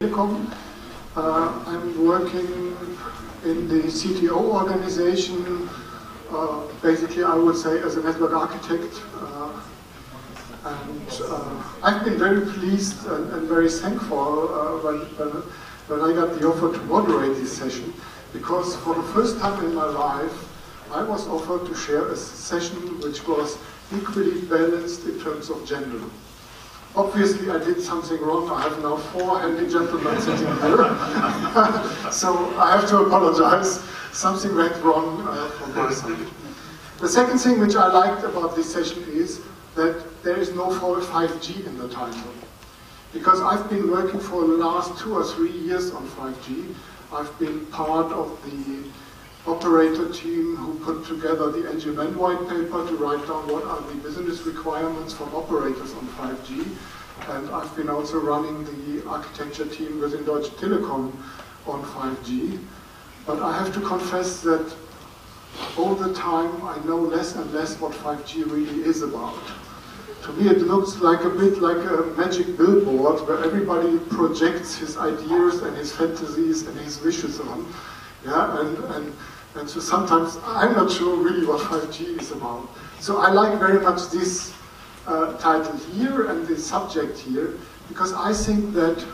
Telekom. I'm working in the CTO organization, basically I would say as a network architect. I've been very pleased and very thankful when I got the offer to moderate this session, because for the first time in my life I was offered to share a session which was equally balanced in terms of gender. Obviously I did something wrong. I have now 4 handy gentlemen sitting here. So I have to apologize. Something went wrong from my side. The second thing which I liked about this session is that there is no 5G in the title. Because I've been working for the last 2 or 3 years on 5G. I've been part of the operator team who put together the NGMN white paper to write down what are the business requirements from operators on 5G. And I've been also running the architecture team within Deutsche Telekom on 5G. But I have to confess that all the time I know less and less what 5G really is about. To me it looks like a bit like a magic billboard where everybody projects his ideas and his fantasies and his wishes on. Yeah, and so sometimes I'm not sure really what 5G is about. So I like very much this title here and this subject here, because I think that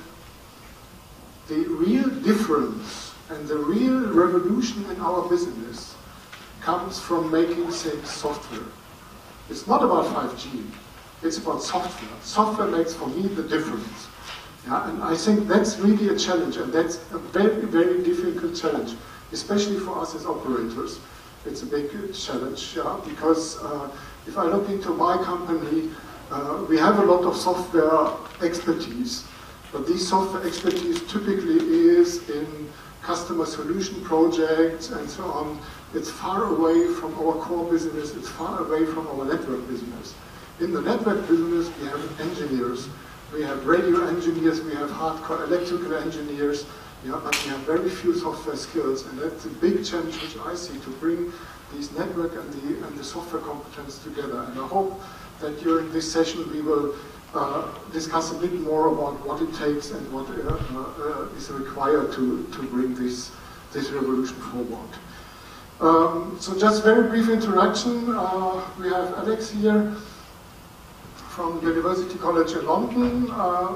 the real difference and the real revolution in our business comes from making things software. It's not about 5G, it's about software. Software makes for me the difference. Yeah, and I think that's really a challenge, and that's a very, very difficult challenge, especially for us as operators. It's a big challenge, yeah, because if I look into my company, we have a lot of software expertise, but this software expertise typically is in customer solution projects and so on. It's far away from our core business, it's far away from our network business. In the network business, we have engineers. We have radio engineers, we have hardcore electrical engineers, yeah, but we have very few software skills, and that's a big challenge which I see, to bring these network and the software competence together. And I hope that during this session we will discuss a bit more about what it takes and what is required to bring this revolution forward. So just very brief introduction. We have Alex here from University College in London,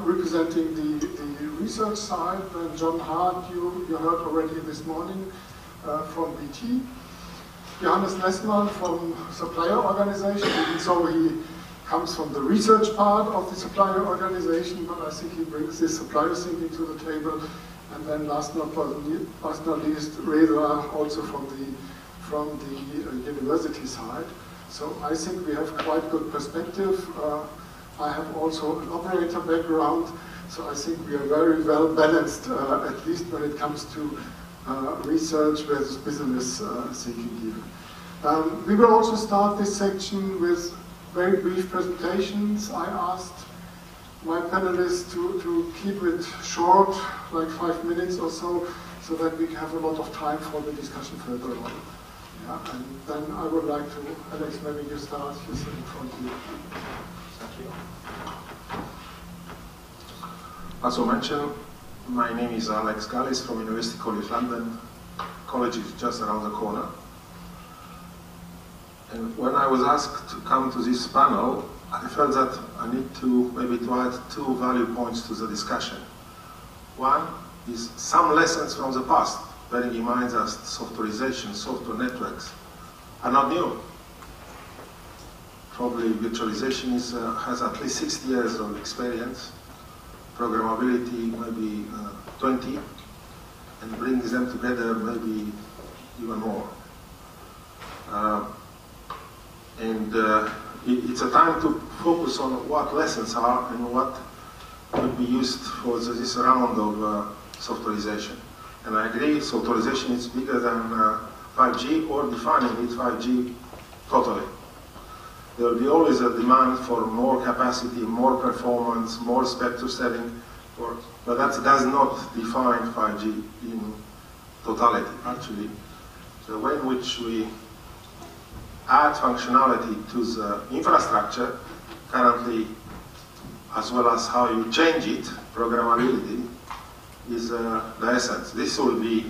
representing the research side, and John Hart, you heard already this morning, from BT. Johannes Lessmann from supplier organization, even though he comes from the research part of the supplier organization, but I think he brings this supplier thinking to the table. And then last not least, Reza, also from the university side. So I think we have quite good perspective. I have also an operator background, so I think we are very well balanced, at least when it comes to research versus business thinking here. We will also start this section with very brief presentations. I asked my panelists to keep it short, like 5 minutes or so that we have a lot of time for the discussion further on. Yeah, and then I would like to, Alex, maybe you start, you sit in front of you. Thank you. As I mentioned, my name is Alex Galis from University College London. College is just around the corner. And when I was asked to come to this panel, I felt that I need to maybe to add 2 value points to the discussion. One is some lessons from the past, bearing in mind that softwareization, software networks are not new. Probably virtualization has at least 60 years of experience, programmability maybe 20, and brings them together maybe even more. It's a time to focus on what lessons are and what could be used for this round of softwareization. And I agree, softwareization is bigger than 5G, or defining it 5G totally. There will be always a demand for more capacity, more performance, more spectrum setting, but that does not define 5G in totality, actually. The way in which we add functionality to the infrastructure currently, as well as how you change it, programmability, the essence. This will be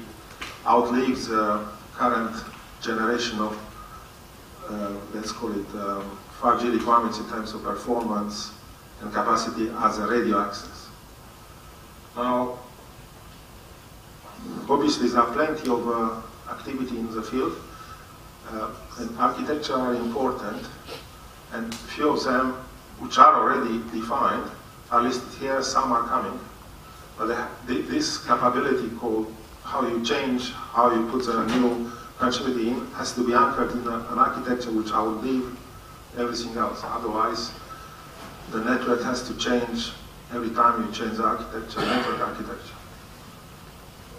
outlives the current generation of, let's call it, 5G requirements in terms of performance and capacity as a radio access. Now, obviously there are plenty of activity in the field, and architecture are important, and few of them which are already defined are listed here, some are coming. But this capability called how you change, how you put a new functionality in, has to be anchored in an architecture which outlive everything else. Otherwise, the network has to change every time you change the architecture, network architecture.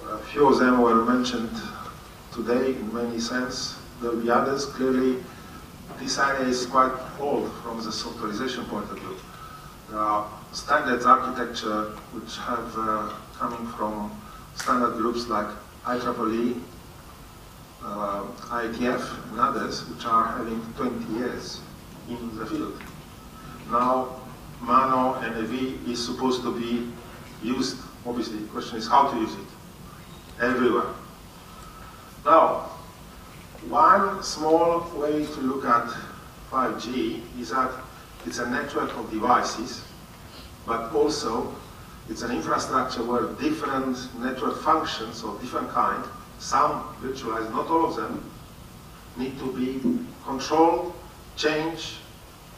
A few of them were mentioned today in many sense. There will be others. Clearly, this area is quite old from the softwareization point of view. There are standards architecture which have coming from standard groups like IEEE, IETF, and others, which are having 20 years in the field. Now, MANO and AV is supposed to be used. Obviously, the question is how to use it everywhere. Now, one small way to look at 5G is that it's a network of devices, but also it's an infrastructure where different network functions of different kind, some virtualized, not all of them, need to be controlled, changed,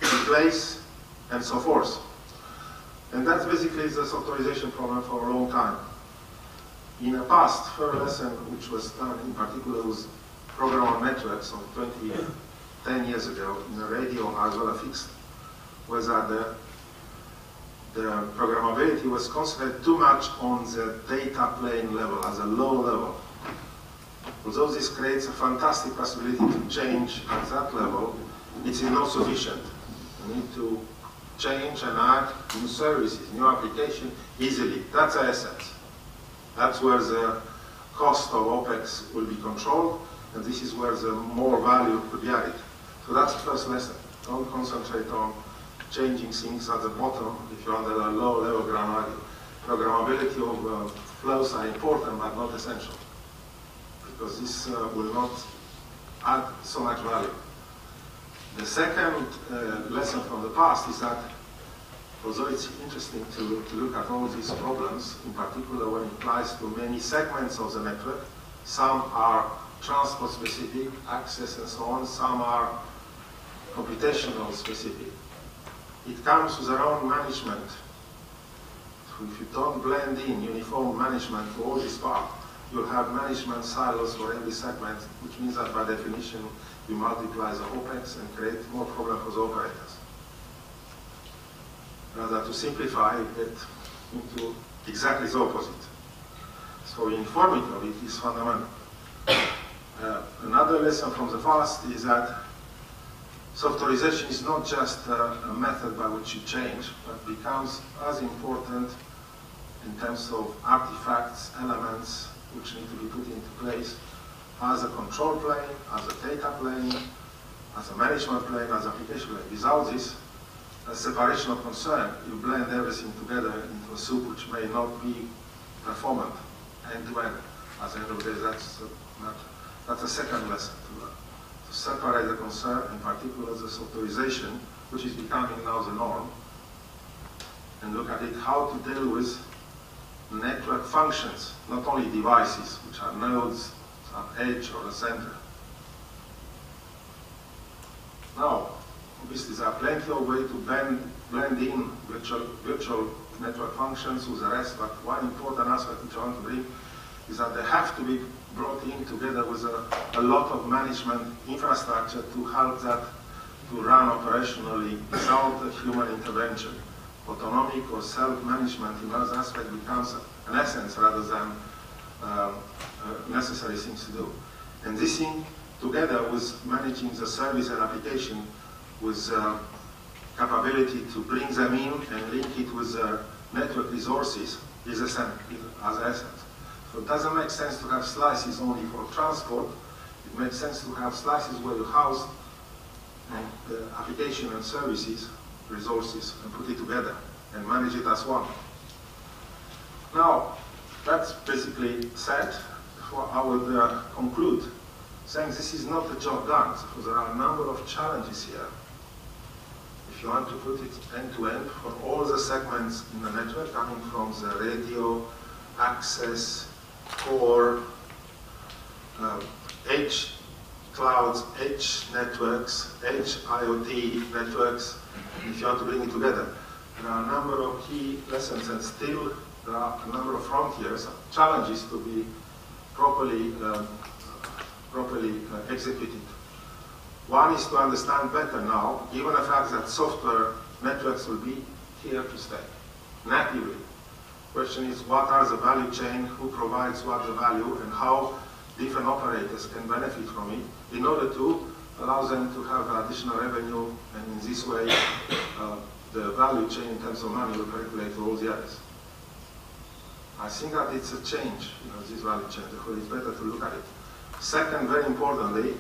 replaced, and so forth. And that's basically the softwareization problem for a long time. In the past, first lesson which was done in particular was programmable networks of 10 years ago in a radio as well as fixed, was that the programmability was concentrated too much on the data plane level, as a low level. Although this creates a fantastic possibility to change at that level, it is not sufficient. You need to change and add new services, new application easily. That's the essence. That's where the cost of OPEX will be controlled, and this is where the more value could be added. So that's the first lesson. Don't concentrate on changing things at the bottom if you're under a low level granularity. Programmability of flows are important but not essential, because this will not add so much value. The second lesson from the past is that although it's interesting to look at all these problems, in particular when it applies to many segments of the network, some are transport specific, access and so on, some are computational specific. It comes with their own management. So if you don't blend in uniform management for all this part, you'll have management silos for every segment, which means that by definition you multiply the OPEX and create more problem for the operators. Rather to simplify, get into exactly the opposite. So uniformity of it is fundamental. Another lesson from the past is that softwareization is not just a method by which you change, but becomes as important in terms of artifacts, elements, which need to be put into place as a control plane, as a data plane, as a management plane, as an application plane. Without this separation of concern, you blend everything together into a soup which may not be performant end-to-end. At the end of the day, that's a second lesson to separate the concern, in particular the softwareization, which is becoming now the norm, and look at it how to deal with network functions, not only devices, which are nodes, some edge or a center. Now, obviously there are plenty of ways to blend in virtual network functions with the rest, but one important aspect which I want to bring is that they have to be brought in together with a lot of management infrastructure to help that to run operationally without a human intervention. Autonomic or self-management in those aspects becomes an essence rather than necessary things to do. And this thing, together with managing the service and application with capability to bring them in and link it with network resources, is as essence. So it doesn't make sense to have slices only for transport. It makes sense to have slices where you house the application and services, resources, and put it together and manage it as one. Now, That's basically said. I would conclude saying this is not a job done, so there are a number of challenges here. If you want to put it end-to-end for all the segments in the network, coming from the radio, access, core, edge clouds, edge networks, edge IoT networks, if you want to bring it together. There are a number of key lessons, and still there are a number of frontiers, challenges to be properly executed. One is to understand better now, given the fact that software networks will be here to stay, natively. Question is, what are the value chain, who provides what the value, and how different operators can benefit from it in order to allow them to have additional revenue, and in this way, the value chain in terms of money will calculate all the others. I think that it's a change, this value chain, therefore it's better to look at it. Second, very importantly,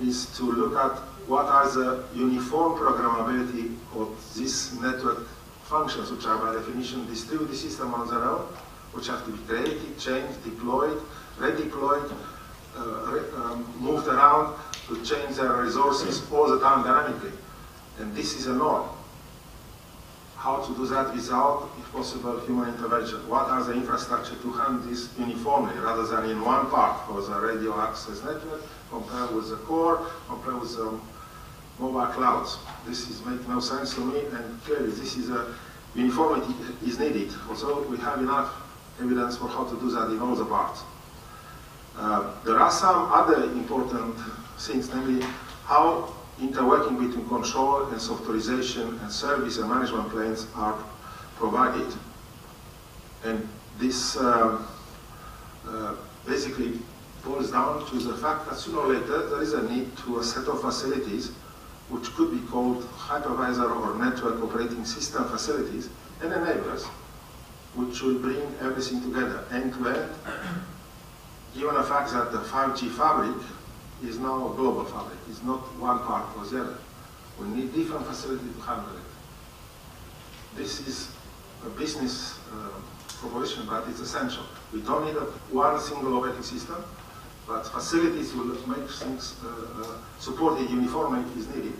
is to look at what are the uniform programmability of these network functions, which are by definition distributed system on their own, which have to be created, changed, deployed, redeployed, moved around to change their resources all the time dynamically. And this is a norm. How to do that without, if possible, human intervention? What are the infrastructure to handle this uniformly, rather than in one part for the radio access network, compared with the core, compared with the mobile clouds? This is making no sense to me, and clearly this is a uniformity is needed. Also, we have enough evidence for how to do that in all the parts. There are some other important things, namely how interworking between control and softwareization and service and management planes are provided. And this basically boils down to the fact that sooner or later there is a need to a set of facilities which could be called hypervisor or network operating system facilities and enablers, which will bring everything together end to end, given the fact that the 5G fabric is now a global fabric. It's not one part or the other. We need different facilities to handle it. This is a business proposition, but it's essential. We don't need one single operating system, but facilities will make things supported uniformity is needed.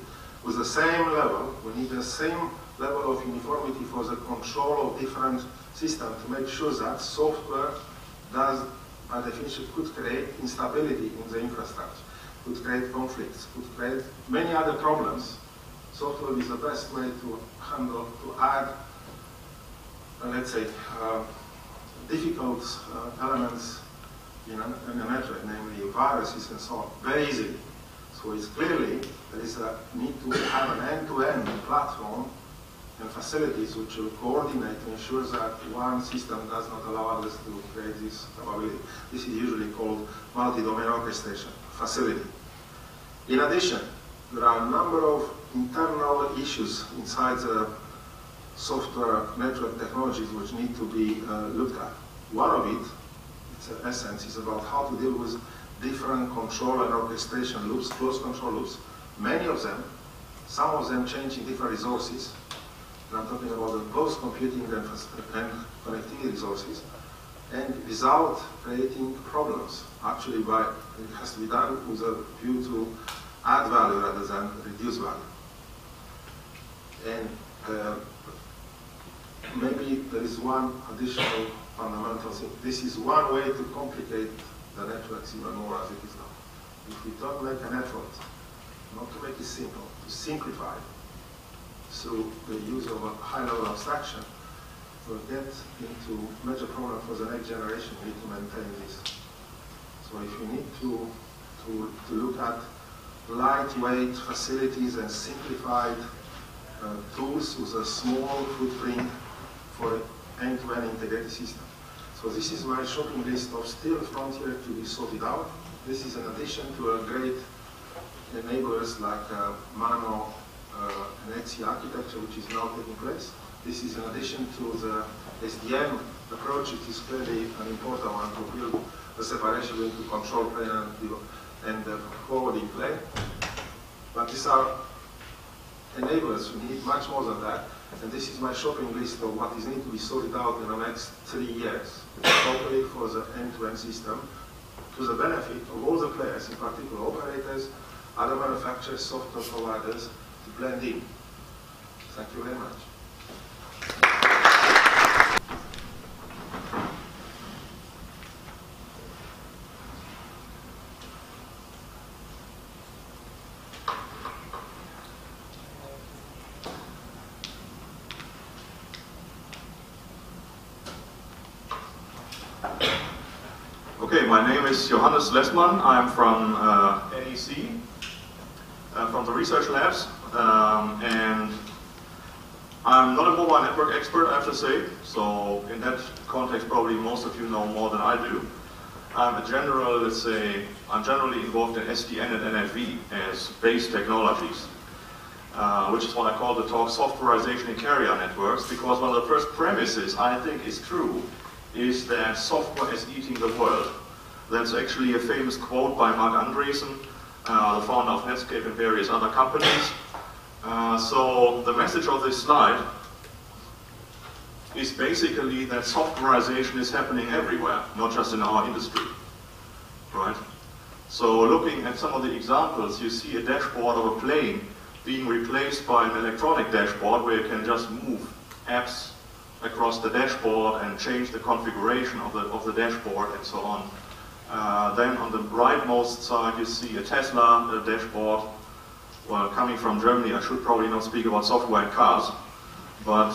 With the same level, we need the same level of uniformity for the control of different systems to make sure that software does, by definition, could create instability in the infrastructure, could create conflicts, could create many other problems. Software is the best way to handle, to add, let's say, difficult elements in a network, namely viruses and so on, very easily. So it's clearly there is a need to have an end-to-end platform and facilities which will coordinate to ensure that one system does not allow others to create this capability. This is usually called multi-domain orchestration facility. In addition, there are a number of internal issues inside the software network technologies which need to be looked at. One of it, its essence, is about how to deal with different control and orchestration loops, close control loops. Many of them, some of them changing different resources. And I'm talking about the both computing and connectivity resources, and without creating problems. Actually, it has to be done with a view to add value rather than reduce value. And maybe there is one additional fundamental thing. This is one way to complicate the networks even more as it is now. If we don't make an effort not to make it simple, to simplify it through the use of a high-level abstraction, we'll get into major problem for the next generation. We need to maintain this. So if you need to look at lightweight facilities and simplified tools with a small footprint for an end-to-end integrated system. So this is my shopping list of still frontier to be sorted out. This is in addition to a great enablers like Mano and Etsy architecture, which is now taking place. This is in addition to the SDM approach, which is clearly an important one to build the separation between control plane and the forwarding plane. But these are enablers. We need much more than that. And this is my shopping list of what is needed to be sorted out in the next 3 years. Properly scale for the end-to-end system to the benefit of all the players, in particular operators, other manufacturers, software providers, to blend in. Thank you very much. Okay, my name is Johannes Lessmann. I'm from NEC, from the research labs, and I'm not a mobile network expert, I have to say, so in that context probably most of you know more than I do. I'm a general, let's say, I'm generally involved in SDN and NFV as base technologies, which is what I call the talk softwareization in carrier networks, because one of the first premises I think is true is that software is eating the world. That's actually a famous quote by Mark Andreessen, the founder of Netscape and various other companies. So the message of this slide is basically that softwareization is happening everywhere, not just in our industry, right? So looking at some of the examples, you see a dashboard of a plane being replaced by an electronic dashboard where you can just move apps across the dashboard and change the configuration of the dashboard and so on. Then on the rightmost side you see a Tesla dashboard. Well, coming from Germany, I should probably not speak about software in cars, but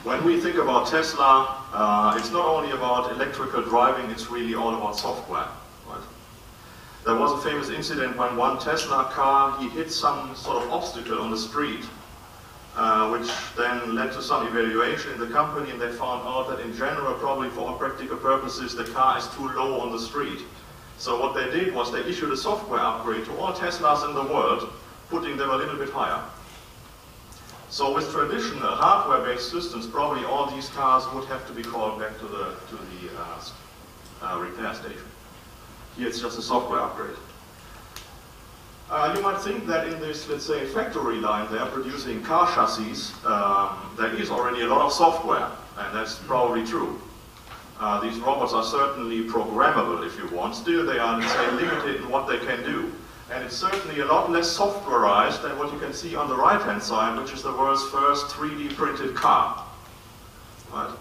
when we think about Tesla, it's not only about electrical driving, it's really all about software. Right? There was a famous incident when one Tesla car, he hit some sort of obstacle on the street, which then led to some evaluation in the company, and they found out that in general, probably for all practical purposes, the car is too low on the street. So what they did was they issued a software upgrade to all Teslas in the world, putting them a little bit higher. So with traditional hardware-based systems, probably all these cars would have to be called back to the repair station. Here it's just a software upgrade. You might think that in this, let's say, factory line they are producing car chassis, there is already a lot of software, and that's probably true. These robots are certainly programmable if you want. Still, they are, let's say, limited in what they can do. And it's certainly a lot less softwareized than what you can see on the right-hand side, which is the world's first 3D printed car. Right?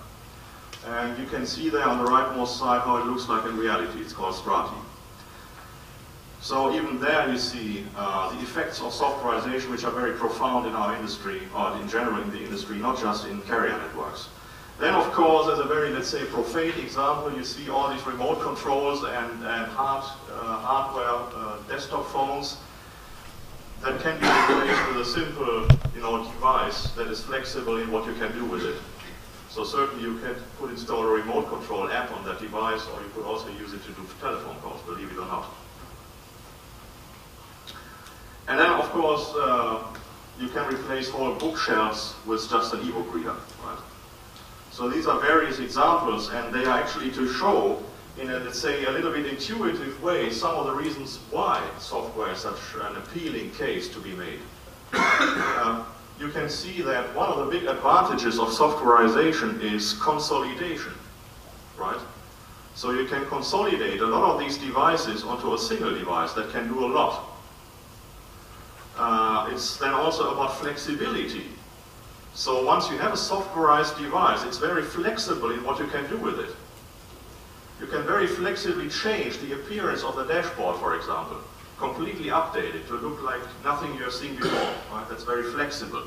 And you can see there on the rightmost side how it looks like in reality. It's called Strati. So even there you see the effects of softwareization, which are very profound in our industry, or in general in the industry, not just in carrier networks. Then, of course, as a very, let's say, profane example, you see all these remote controls and hardware desktop phones that can be replaced with a simple, device that is flexible in what you can do with it. So certainly you could install a remote control app on that device, or you could also use it to do telephone calls, believe it or not. And then, of course, you can replace whole bookshelves with just an e-book reader, right? So these are various examples, and they are actually to show, in a, let's say, a little bit intuitive way, some of the reasons why software is such an appealing case to be made. You can see that one of the big advantages of softwareization is consolidation, right? So you can consolidate a lot of these devices onto a single device that can do a lot. It's then also about flexibility. So once you have a softwareized device, it's very flexible in what you can do with it. You can very flexibly change the appearance of the dashboard, for example, completely update it to look like nothing you have seen before. Right? That's very flexible.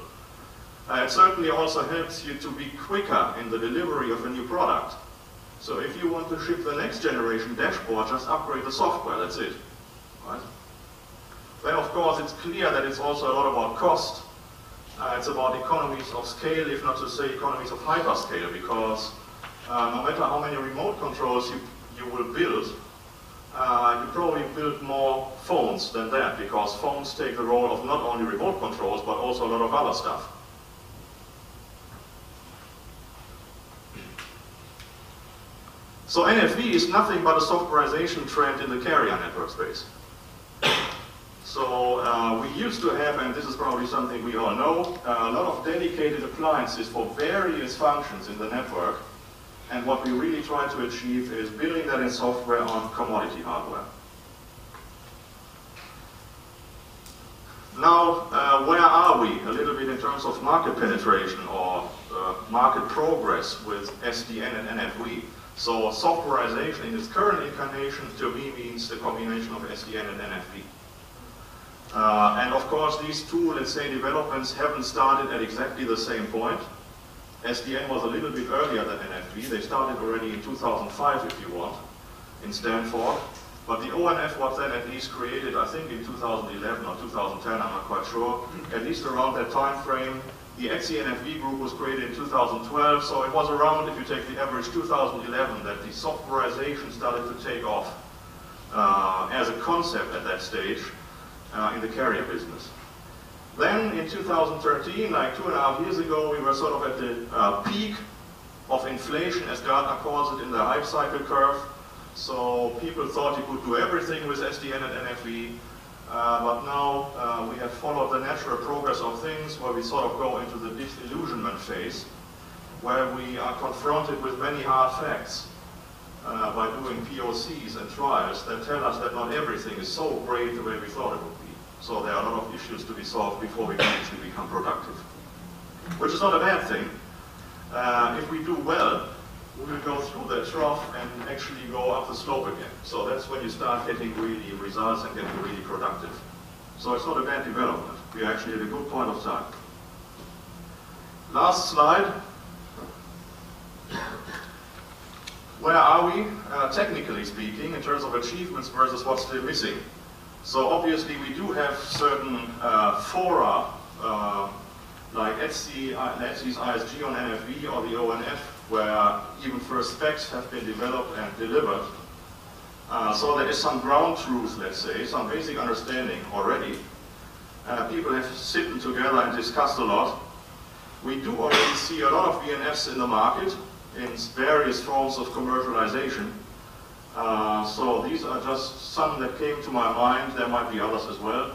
It certainly also helps you to be quicker in the delivery of a new product. So if you want to ship the next generation dashboard, just upgrade the software, that's it. Right? Then of course it's clear that it's also a lot about cost. It's about economies of scale, if not to say economies of hyperscale, because no matter how many remote controls you will build, you probably build more phones than that, because phones take the role of not only remote controls, but also a lot of other stuff. So NFV is nothing but a softwareization trend in the carrier network space. So we used to have, and this is probably something we all know, a lot of dedicated appliances for various functions in the network. And what we really try to achieve is building that in software on commodity hardware. Now, where are we a little bit in terms of market penetration or market progress with SDN and NFV? So softwareization in its current incarnation to me means the combination of SDN and NFV. And of course these two, let's say, developments haven't started at exactly the same point. SDN was a little bit earlier than NFV. They started already in 2005, if you want, in Stanford. But the ONF was then at least created, I think, in 2011 or 2010, I'm not quite sure. At least around that time frame. The ETSI NFV group was created in 2012, so it was around, if you take the average, 2011 that the softwareization started to take off as a concept at that stage in the carrier business. Then in 2013, like 2.5 years ago, we were sort of at the peak of inflation, as Gartner calls it, in the hype cycle curve. So people thought you could do everything with SDN and NFV, but now we have followed the natural progress of things where we sort of go into the disillusionment phase, where we are confronted with many hard facts by doing POCs and trials that tell us that not everything is so great the way we thought it would be. So there are a lot of issues to be solved before we can actually become productive, which is not a bad thing. If we do well, we will go through that trough and actually go up the slope again. So that's when you start getting really results and getting really productive. So it's not a bad development. We are actually at a good point of time. Last slide. Where are we, technically speaking, in terms of achievements versus what's still missing? So obviously we do have certain fora, like ETSI's ISG on NFV or the ONF, where even first specs have been developed and delivered. So there is some ground truth, let's say, some basic understanding already. People have sitten together and discussed a lot. We do already see a lot of VNFs in the market in various forms of commercialization. So these are just some that came to my mind. There might be others as well.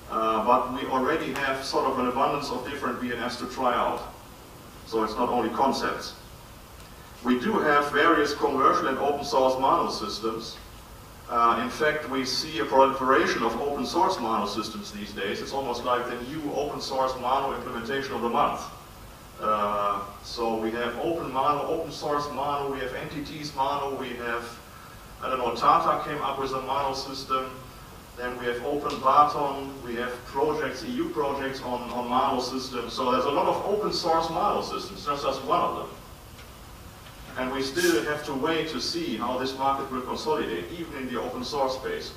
But we already have sort of an abundance of different VNFs to try out. So it's not only concepts. We do have various commercial and open source mono systems. In fact, we see a proliferation of open source mono systems these days. It's almost like the new open source mono implementation of the month. So we have open mono, open source mono, we have entities mono, we have, I don't know, Tata came up with a mono system. Then we have Open Baton, we have projects, EU projects on mono systems. So there's a lot of open source mono systems, that's just one of them. And we still have to wait to see how this market will consolidate, even in the open source space.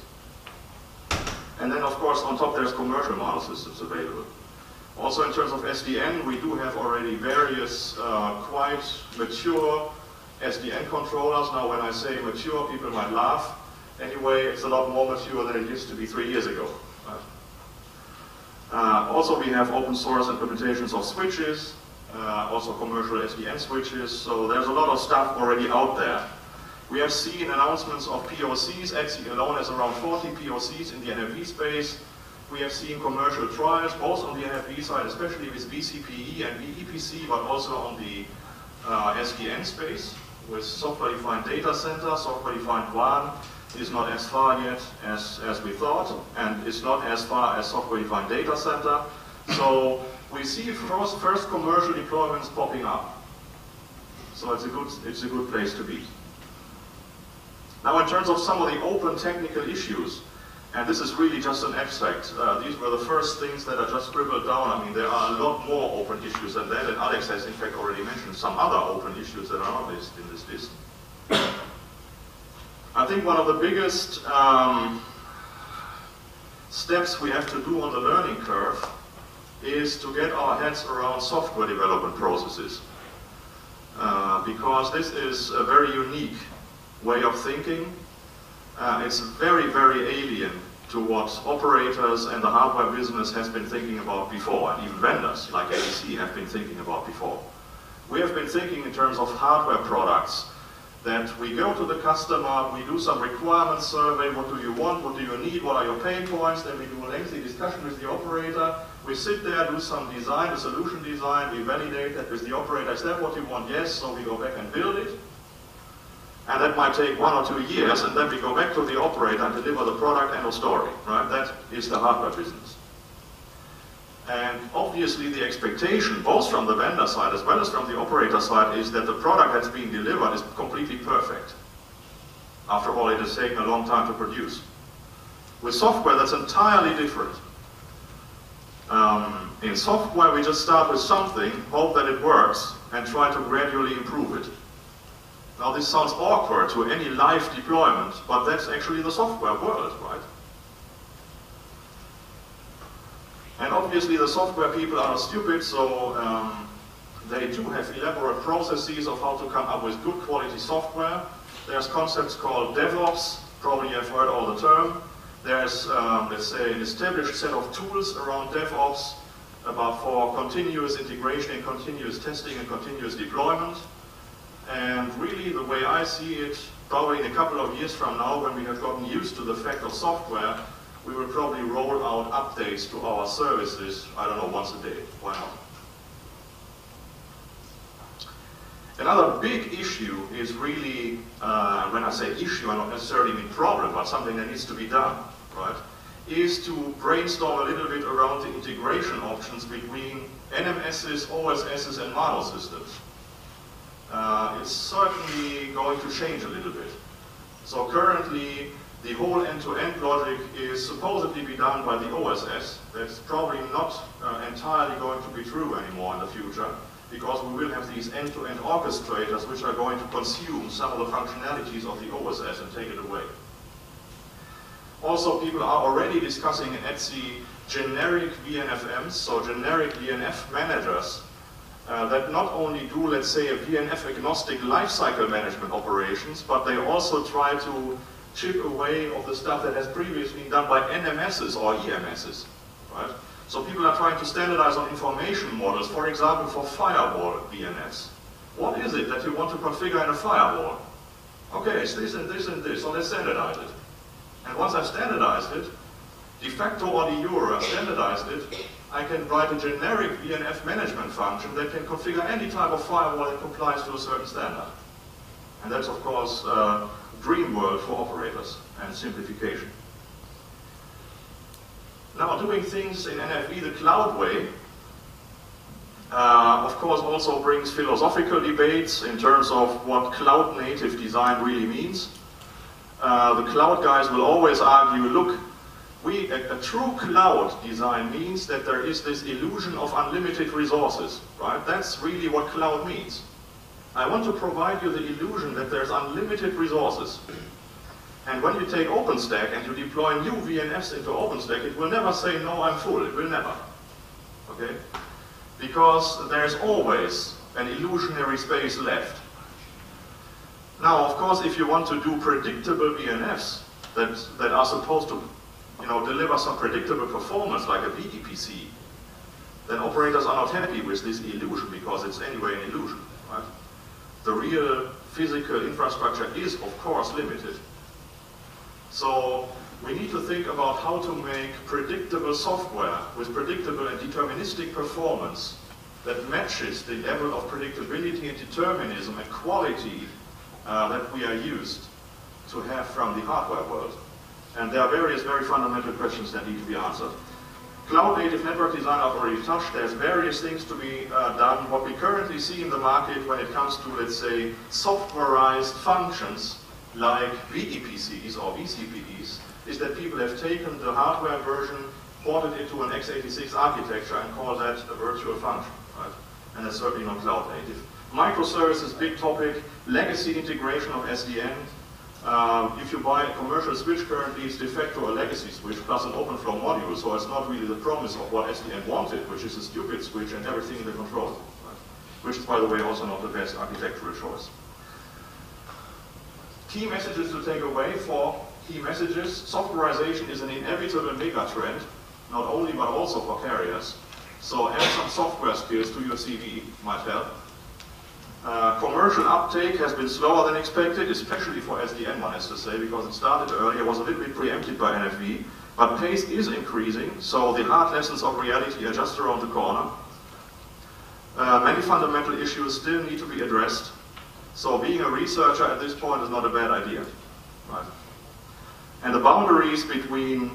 And then, of course, on top there's commercial mono systems available. Also in terms of SDN, we do have already various quite mature SDN controllers. Now when I say mature, people might laugh. Anyway, it's a lot more mature than it used to be 3 years ago. Also we have open source implementations of switches, also commercial SDN switches, so there's a lot of stuff already out there. We have seen announcements of POCs. ETSI alone has around 40 POCs in the NFV space. We have seen commercial trials, both on the NFV side, especially with VCPE and VEPC, but also on the SDN space, with software-defined data center, software-defined WAN is not as far yet as we thought, and it's not as far as software-defined data center. So we see first commercial deployments popping up. So it's a good place to be. Now in terms of some of the open technical issues, and this is really just an abstract, these were the first things that I just scribbled down. I mean, there are a lot more open issues than that, and Alex has in fact already mentioned some other open issues that are not listed in this list. I think one of the biggest steps we have to do on the learning curve is to get our heads around software development processes. Because this is a very unique way of thinking. It's very, very alien to what operators and the hardware business has been thinking about before, and even vendors like AEC have been thinking about before. We have been thinking in terms of hardware products, that we go to the customer, we do some requirement survey, what do you want, what do you need, what are your pain points, then we do a lengthy discussion with the operator, we sit there, do some design, a solution design, we validate that with the operator, is that what you want? Yes, so we go back and build it, And that might take 1 or 2 years, and then we go back to the operator and deliver the product, end of story, right? That is the hardware business. And obviously the expectation, both from the vendor side as well as from the operator side, is that the product that's being delivered is completely perfect. After all, it has taken a long time to produce. With software, that's entirely different. In software, we just start with something, hope that it works, and try to gradually improve it. Now, this sounds awkward to any live deployment, but that's actually the software world, right? And obviously, the software people are not stupid, so they do have elaborate processes of how to come up with good quality software. There's concepts called DevOps, probably you've heard all the term. There's, let's say, an established set of tools around DevOps for continuous integration and continuous testing and continuous deployment. And really, the way I see it, probably in a couple of years from now, when we have gotten used to the fact of software, we will probably roll out updates to our services, I don't know, once a day. Why not? Another big issue is really, when I say issue, I don't necessarily mean problem, but something that needs to be done, right? Is to brainstorm a little bit around the integration options between NMSs, OSSs, and MANO systems. It's certainly going to change a little bit. So currently, the whole end-to-end logic is supposedly be done by the OSS. That's probably not entirely going to be true anymore in the future, because we will have these end-to-end orchestrators which are going to consume some of the functionalities of the OSS and take it away. Also, people are already discussing in ETSI generic VNFMs, so generic VNF managers, that not only do, let's say, a VNF-agnostic lifecycle management operations, but they also try to chip away of the stuff that has previously been done by NMSs or EMSs, right? So people are trying to standardize on information models, for example, for firewall VNFs. What is it that you want to configure in a firewall? Okay, it's this and this and this, so let's standardize it. And once I've standardized it, de facto or de jure, I've standardized it, I can write a generic VNF management function that can configure any type of firewall that complies to a certain standard. And that's, of course, dream world for operators and simplification. Now, doing things in NFV the cloud way, of course, also brings philosophical debates in terms of what cloud-native design really means. The cloud guys will always argue, look, a true cloud design means that there is this illusion of unlimited resources, right? That's really what cloud means. I want to provide you the illusion that there's unlimited resources. And when you take OpenStack and you deploy new VNFs into OpenStack, it will never say, no, I'm full. It will never. Okay? Because there's always an illusionary space left. Now, of course, if you want to do predictable VNFs that are supposed to, deliver some predictable performance like a VEPC, then operators are not happy with this illusion because it's anyway an illusion, right? The real physical infrastructure is, of course, limited. So we need to think about how to make predictable software with predictable and deterministic performance that matches the level of predictability and determinism and quality that we are used to have from the hardware world. And there are various very fundamental questions that need to be answered. Cloud-native network design I've already touched. There's various things to be done. What we currently see in the market when it comes to, let's say, softwareized functions like VEPCs or VCPEs is that people have taken the hardware version, ported it to an x86 architecture and call that a virtual function, right? And that's certainly not cloud-native. Microservices, big topic. Legacy integration of SDN. If you buy a commercial switch currently, it's de facto a legacy switch plus an OpenFlow module, so it's not really the promise of what SDN wanted, which is a stupid switch and everything in the control, right? Which is, by the way, also not the best architectural choice. Key messages to take away for key messages. Softwareization is an inevitable mega trend, not only but also for carriers. So add some software skills to your CV, might help. Commercial uptake has been slower than expected, especially for SDN, one has to say, because it started earlier, was a little bit preempted by NFV, but pace is increasing, so the hard lessons of reality are just around the corner. Many fundamental issues still need to be addressed. So being a researcher at this point is not a bad idea, right? And the boundaries between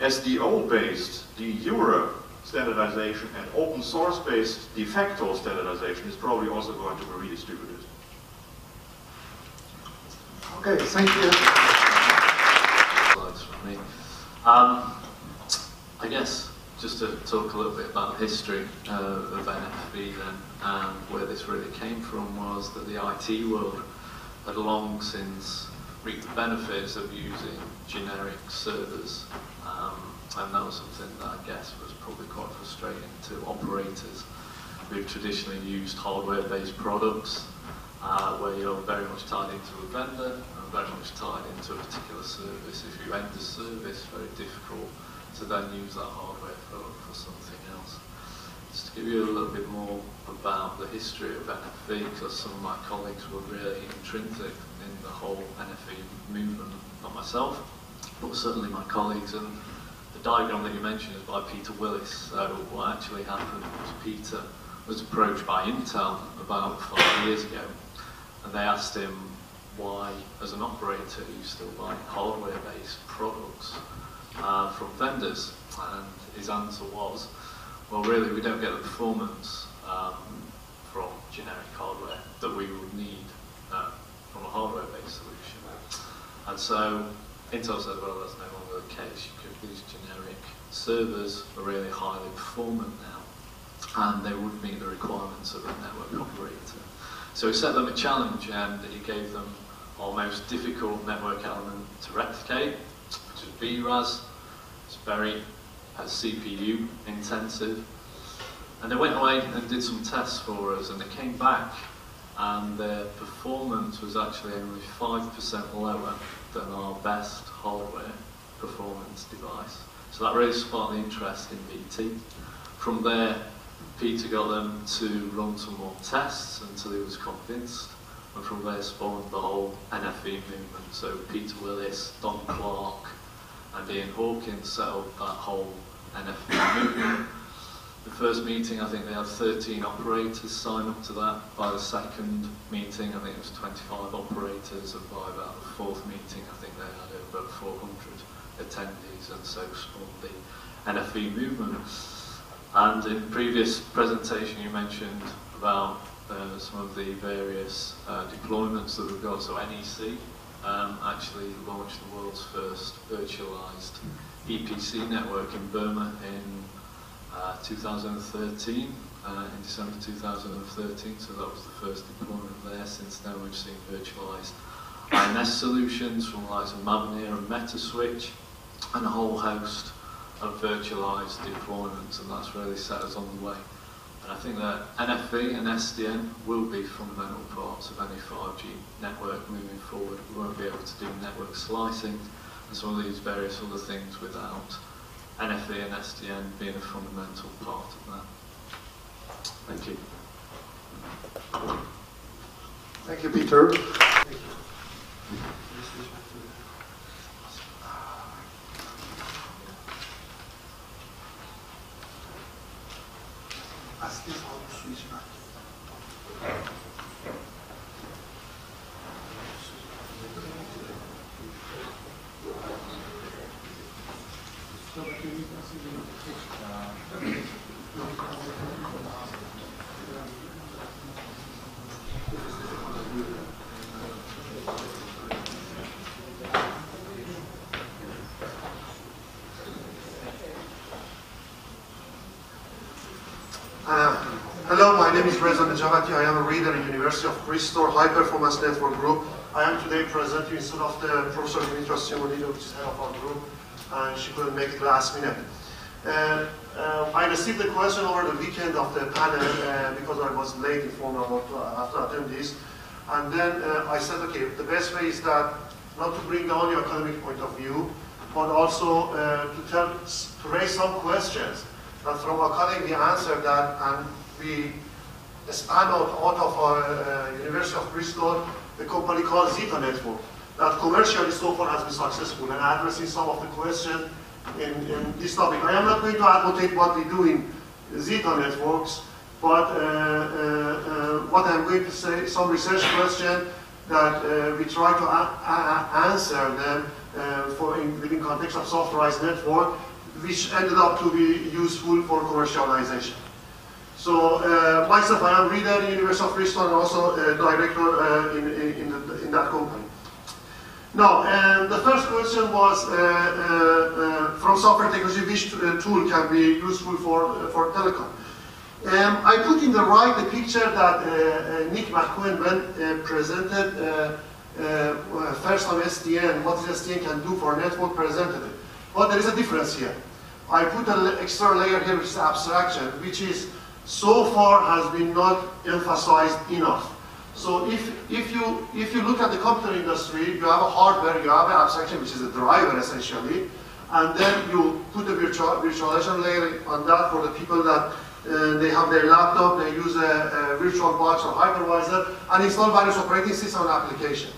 SDO-based de jure standardization and open source-based de facto standardization is probably also going to be redistributed. Okay, thank you. Slides from me. I guess just to talk a little bit about the history of NFV then, and where this really came from was that the IT world had long since reaped the benefits of using generic servers, and that was something that I guess was probably quite frustrating to operators who've traditionally used hardware-based products, where you're very much tied into a vendor and very much tied into a particular service. If you end the service, very difficult to then use that hardware for something else. Just to give you a little bit more about the history of NFV, because some of my colleagues were really intrinsic in the whole NFV movement, not myself, but certainly my colleagues. And the diagram that you mentioned is by Peter Willis. So what actually happened was Peter was approached by Intel about 5 years ago, and they asked him why, as an operator, you still buy hardware-based products from vendors, and his answer was, well, really, we don't get the performance from generic hardware that we would need from a hardware-based solution. And so Intel said, well, that's no longer the case. These generic servers are really highly performant now, and they would meet the requirements of a network operator. So he set them a challenge, and he gave them our most difficult network element to replicate, which is BRAS. It's very CPU intensive. And they went away and did some tests for us, and they came back, and their performance was actually only 5% lower than our best hardware performance device. So that really sparked the interest in BT. From there, Peter got them to run some more tests until he was convinced, and from there spawned the whole NFV movement. So Peter Willis, Don Clark, and Ian Hawkins set up that whole NFV movement. The first meeting, I think they had 13 operators sign up to that. By the second meeting, I think it was 25 operators, and by about the fourth meeting, I think they had over 400 attendees, and so spawned the NFV movement. And in the previous presentation, you mentioned about some of the various deployments that we've got. So NEC actually launched the world's first virtualized EPC network in Burma in 2013, in December 2013, so that was the first deployment there. Since then we've seen virtualized INS solutions from the likes of Mavenir and Metaswitch, and a whole host of virtualized deployments, and that's really set us on the way. And I think that NFV and SDN will be fundamental parts of any 5G network moving forward. We won't be able to do network slicing and some of these various other things without NFV and SDN being a fundamental part of that. Thank you. Thank you, Peter. Ask this how to switch back. Hello, my name is Reza Najabati. I am a reader at University of Bristol High Performance Network Group. I am today presenting instead of the Professor Dimitra Simonido, which is head of our group, and she couldn't make it last minute. I received the question over the weekend of the panel because I was late informed about after attendees. And then I said, okay, the best way is that not to bring down your academic point of view, but also to raise some questions. And from our colleague, we answered that, and we spun out of our University of Bristol a company called Zeta Network that commercially so far has been successful and addressing some of the questions in this topic. I am not going to advocate what we do in Zeta Networks, But what I'm going to say, some research question that we try to answer them within context of softwareized network, which ended up to be useful for commercialization. So myself, I am reader in University of Bristol and also a director in that company. Now, the first question was from software technology, which tool can be useful for Telekom? I put in the right the picture that Nick McCohen when presented first on SDN, what SDN can do for network, presented it. But there is a difference here. I put an extra layer here, which is abstraction, which is so far has been not emphasized enough. So if you look at the computer industry, you have a hardware, you have an abstraction, which is a driver essentially, and then you put a virtualization layer on that for the people that they have their laptop, they use a virtual box or hypervisor, and install various operating system and application.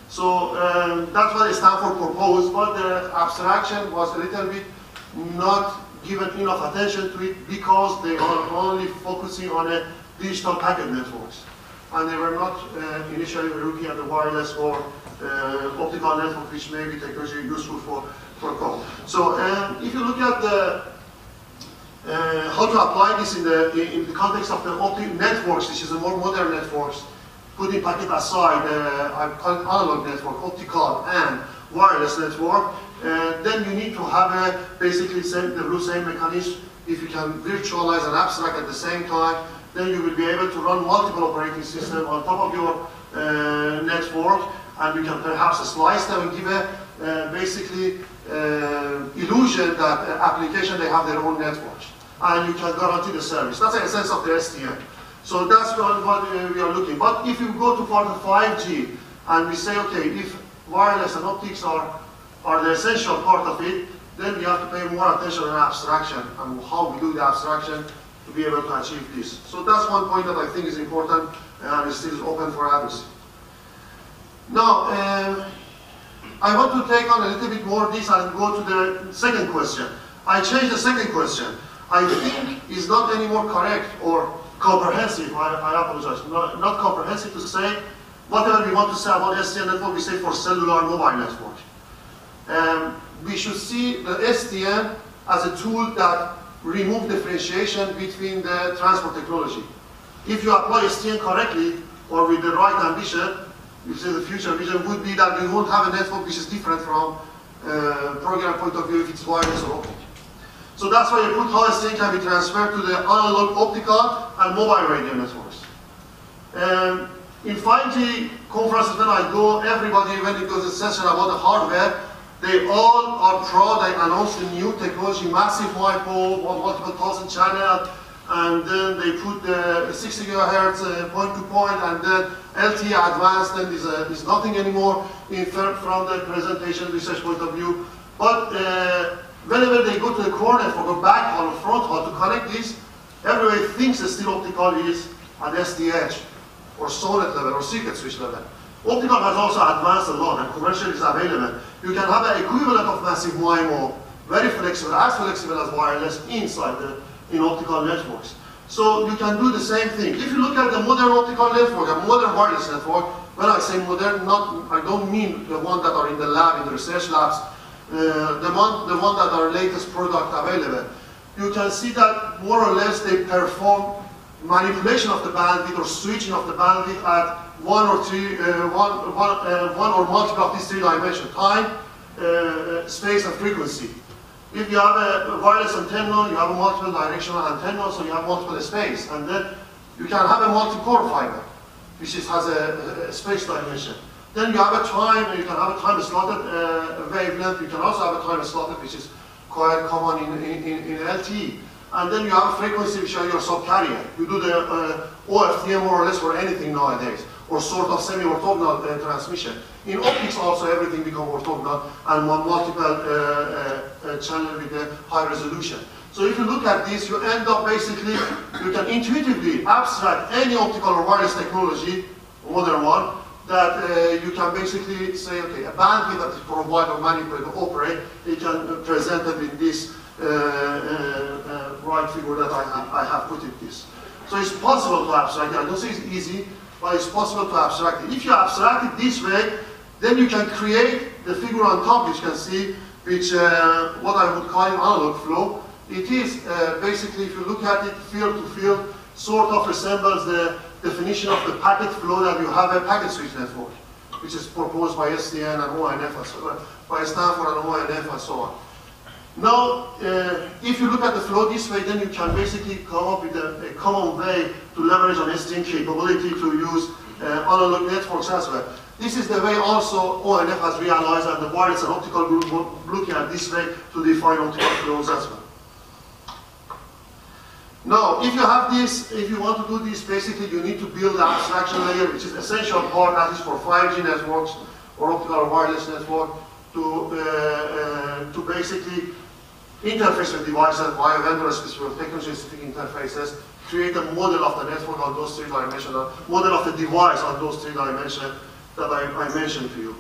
So that's what Stanford proposed, but the abstraction was a little bit not given enough attention to it because they are only focusing on a digital packet networks. And they were not initially looking at the wireless or optical network, which may be technology useful for code. So if you look at the how to apply this in the context of the optical networks, which is the more modern networks, putting packet aside, I call it analog network, optical and wireless network, then you need to have basically the same mechanism. If you can virtualize and abstract at the same time, then you will be able to run multiple operating systems on top of your network, and you can perhaps slice them and give a basically illusion that application they have their own networks, and you can guarantee the service. That's the essence of the SDN. So that's what we are looking. But if you go to for the 5G and we say, okay, if wireless and optics are the essential part of it, then we have to pay more attention on abstraction and how we do the abstraction to be able to achieve this. So that's one point that I think is important and is still open for addressing. Now, I want to take on a little bit more this and go to the second question. I changed the second question. I think it's not anymore correct or comprehensive, I apologize, not comprehensive to say whatever we want to say about SDN network, we say for cellular mobile network. We should see the SDN as a tool that removes differentiation between the transport technology. If you apply SDN correctly or with the right ambition, you say the future vision would be that we won't have a network which is different from program point of view if it's wireless or optic. So that's why you put how SDN can be transferred to the analog, optical, and mobile radio networks. In 5G conferences when I go, everybody, when it goes a session about the hardware, they all are proud. They announce the new technology, massive MIMO, multiple thousand channels, and then they put the 60 gigahertz point-to-point, and then LTE advanced, and is nothing anymore from the presentation research point of view. But whenever they go to the core network or back hall or front hall to connect this, everybody thinks the still optical is at SDH or SONET level or circuit switch level. Optical has also advanced a lot and commercially is available. You can have an equivalent of massive MIMO, very flexible, as flexible as wireless inside in optical networks. So you can do the same thing. If you look at the modern optical network and modern wireless network, when I say modern, I don't mean the one that are in the lab, in the research labs, the one that are latest product available. You can see that more or less they perform manipulation of the bandwidth or switching of the bandwidth at one or multiple of these three dimensions: time, space, and frequency. If you have a wireless antenna, you have a multiple directional antenna, so you have multiple space, and then you can have a multi-core fiber, which has a space dimension. Then you have a time, and you can have a time slotted wavelength. You can also have a time slotted, which is quite common in LTE. And then you have a frequency, which are your subcarrier. You do the OFDM more or less for anything nowadays, or sort of semi-orthogonal transmission. In optics also everything becomes orthogonal and multiple channel with a high resolution. So if you look at this, you end up basically, you can intuitively abstract any optical or wireless technology, modern one, that you can basically say, okay, a bandwidth that is provided or manipulated or operate, it can present it in this right figure that I have put in this. So it's possible to abstract it. I don't say it's easy, but it's possible to abstract it. If you abstract it this way, then you can create the figure on top, which you can see, which what I would call an analog flow. It is basically, if you look at it field to field, sort of resembles the definition of the packet flow that you have a packet switch network, which is proposed by SDN and ONF, and so on, by Stanford and ONF and so on. Now, if you look at the flow this way, then you can basically come up with a common way to leverage on SDN capability to use analog networks as well. This is the way also ONF has realized, and the wireless and optical group looking at this way to define optical flows as well. Now, if you have this, if you want to do this, basically you need to build the abstraction layer, which is essential part, that is for 5G networks or optical or wireless network, to basically interface with devices via vendor-specific technology-specific interfaces, create a model of the network on those 3 dimensions, model of the device on those 3 dimensions that I mentioned to you.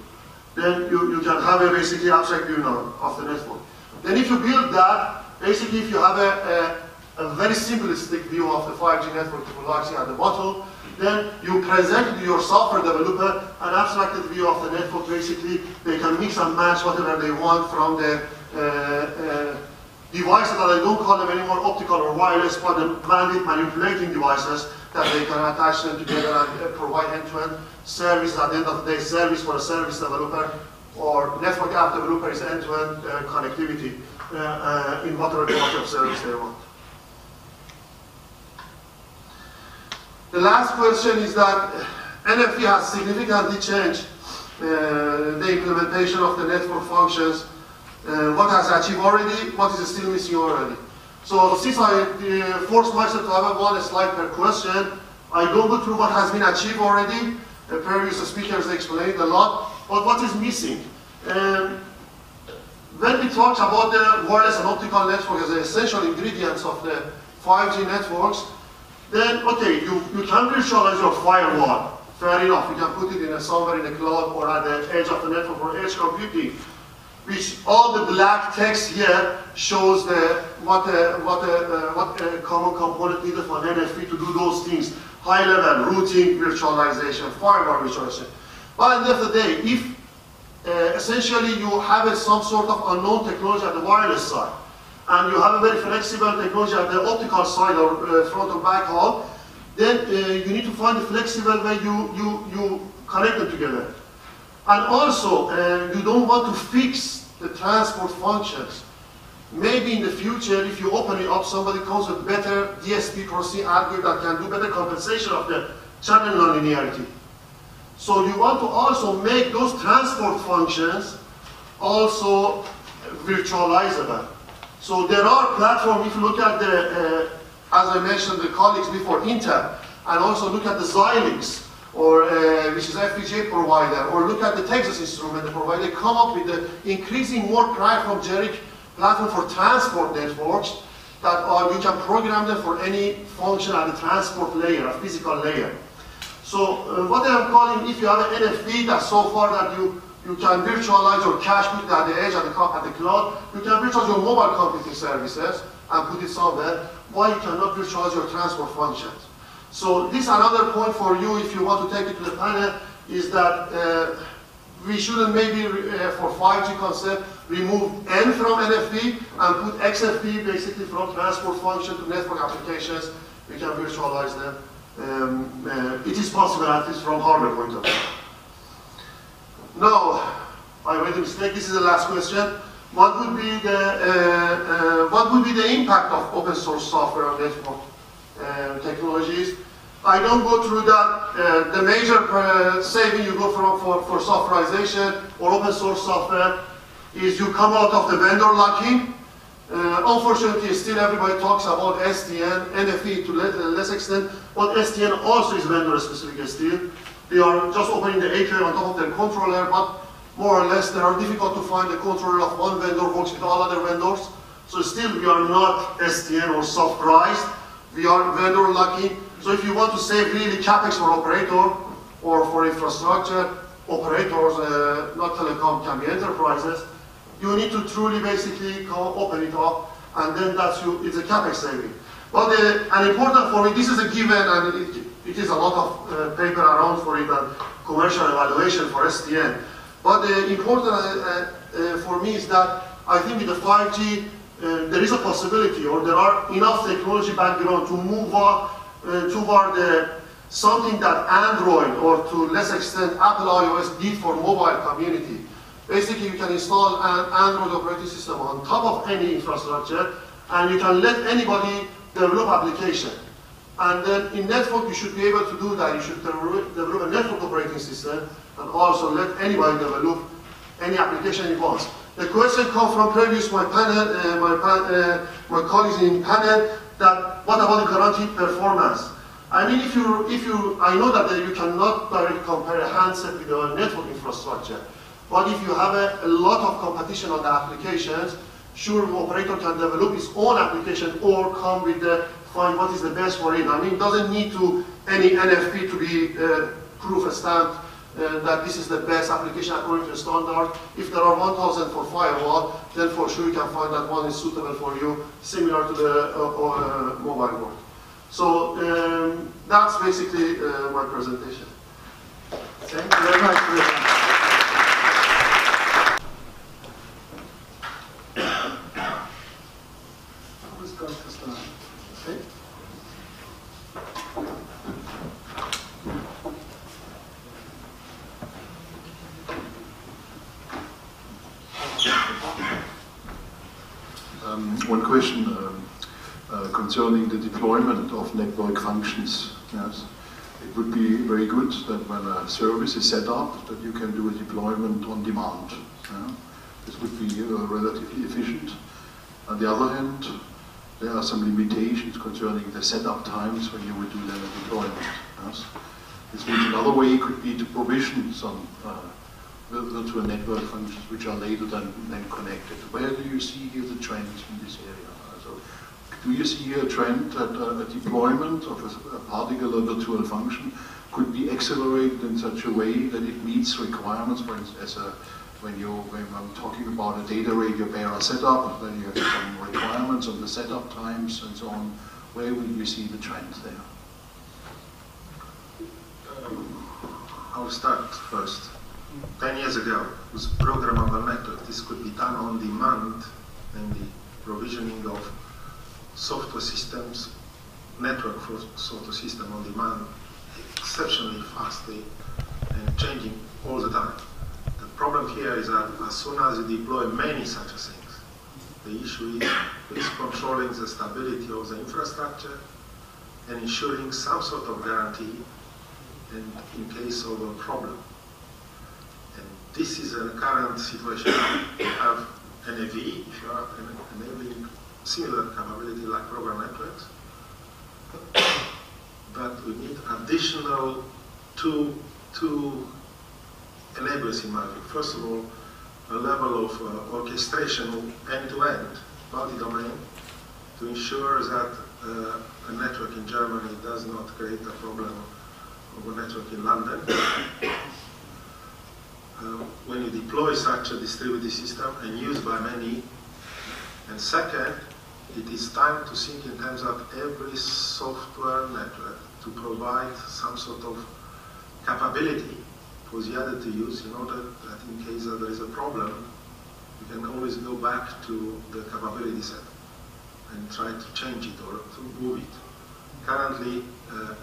Then you can have a basically abstract view now of the network. Then if you build that, basically if you have a very simplistic view of the 5G network topology at the bottom, then you present to your software developer an abstracted view of the network. Basically, they can mix and match whatever they want from the devices that I don't call them anymore optical or wireless, but the bandwidth manipulating devices that they can attach them together and provide end-to-end service. At the end of the day, service for a service developer or network app developer is end-to-end connectivity in whatever part of service they want. The last question is that NFV has significantly changed the implementation of the network functions. What has achieved already, what is still missing already. So since I forced myself to have one slide per question, I don't go through what has been achieved already. The previous speakers explained a lot, but what is missing? When we talk about the wireless and optical network as the essential ingredients of the 5G networks, then, okay, you can visualize your firewall. Fair enough, you can put it in somewhere in the cloud or at the edge of the network for edge computing, which all the black text here shows what common component needed for an NFV to do those things. High level, routing, virtualization, firewall virtualization. But at the end of the day, if essentially you have some sort of unknown technology at the wireless side, and you have a very flexible technology at the optical side or front or back haul, then you need to find a flexible way you connect them together. And also, you don't want to fix the transport functions. Maybe in the future, if you open it up, somebody comes with better DSP crossing algorithm that can do better compensation of the channel nonlinearity. So you want to also make those transport functions also virtualizable. So there are platforms, if you look at the, as I mentioned, the colleagues before, Intel, and also look at the Xilinx, or which is FPGA provider, or look at the Texas Instruments provider, they come up with the increasing more platform-generic platform for transport networks that you can program them for any function at the transport layer, a physical layer. So what I am calling, if you have an NFV that's so far that you can virtualize your cache, put it at the edge, at the cloud, you can virtualize your mobile computing services and put it somewhere, why you cannot virtualize your transport functions. So this another point for you, if you want to take it to the panel, is that we shouldn't maybe, for 5G concept, remove N from NFV and put XFP basically from transport function to network applications. We can virtualize them. It is possible, at least from hardware point of view. Now, I made a mistake. This is the last question. What would be the impact of open source software on network technologies? I don't go through that. The major saving you go for softwareization or open source software is you come out of the vendor locking. Unfortunately, still everybody talks about SDN, NFV to less extent, but SDN also is vendor specific still. They are just opening the API on top of their controller, but more or less they are difficult to find the controller of one vendor works with all other vendors. So still we are not SDN or softwareized. We are vendor locking. So if you want to save really CapEx for operator or for infrastructure, operators, not telecom, can be enterprises, you need to truly basically open it up, and then it's a CapEx saving. But and important for me, this is a given, and it is a lot of paper around for it and commercial evaluation for SDN. But important for me is that I think with the 5G, there is a possibility, or there are enough technology background to move toward something that Android, or to less extent Apple iOS, did for mobile community. Basically, you can install an Android operating system on top of any infrastructure, and you can let anybody develop application. And then in network, you should be able to do that. You should develop a network operating system, and also let anybody develop any application he wants. The question comes from previous my colleagues in panel, that what about the guaranteed performance? I mean, I know that you cannot directly compare a handset with a network infrastructure, but if you have a lot of competition on the applications, sure, operator can develop his own application or come with find what is the best for it. I mean, it doesn't need to any NFP to be proof stamped that this is the best application according to the standard. If there are 1,000 for firewall, then for sure you can find that one is suitable for you, similar to the mobile world. So that's basically my presentation. Thank you very much, Reza. Who's going to start? Okay. One question concerning the deployment of network functions. Yes, it would be very good that when a service is set up, that you can do a deployment on demand. Yeah? This would be relatively efficient. On the other hand, there are some limitations concerning the setup times when you would do then a deployment. Yes? This means another way could be to provision some virtual network functions which are later then connected. Where do you see here the trends in this area? So, do you see here a trend that a deployment of a particular virtual function could be accelerated in such a way that it meets requirements, for instance, when I'm talking about a data radio bearer setup, then you have some requirements on the setup times and so on. Where will you see the trends there? I'll start first. 10 years ago, it was programmable network. This could be done on demand, and the provisioning of software systems, network for software system on demand, exceptionally fast and changing all the time. The problem here is that as soon as you deploy many such things, the issue is controlling the stability of the infrastructure and ensuring some sort of guarantee in case of a problem. And this is a current situation. You have NAV, if you are enabling similar capability like program networks, but we need additional two enablers in my view. First of all, a level of orchestration end-to-end, multi-domain, to ensure that a network in Germany does not create a problem of a network in London. When you deploy such a distributed system and used by many. And second, it is time to think in terms of every software network to provide some sort of capability for the other to use in order that in case that there is a problem, you can always go back to the capability set and try to change it or to move it. Currently,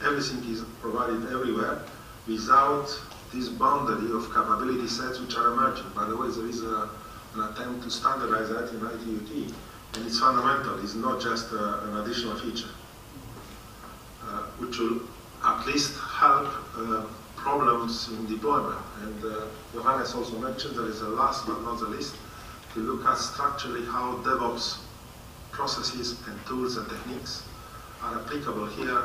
everything is provided everywhere without this boundary of capability sets which are emerging. By the way, there is an attempt to standardize that in ITUT, and it's fundamental. It's not just an additional feature, which will at least help problems in deployment. And Johannes also mentioned there is a last but not the least to look at structurally how DevOps processes and tools and techniques are applicable here,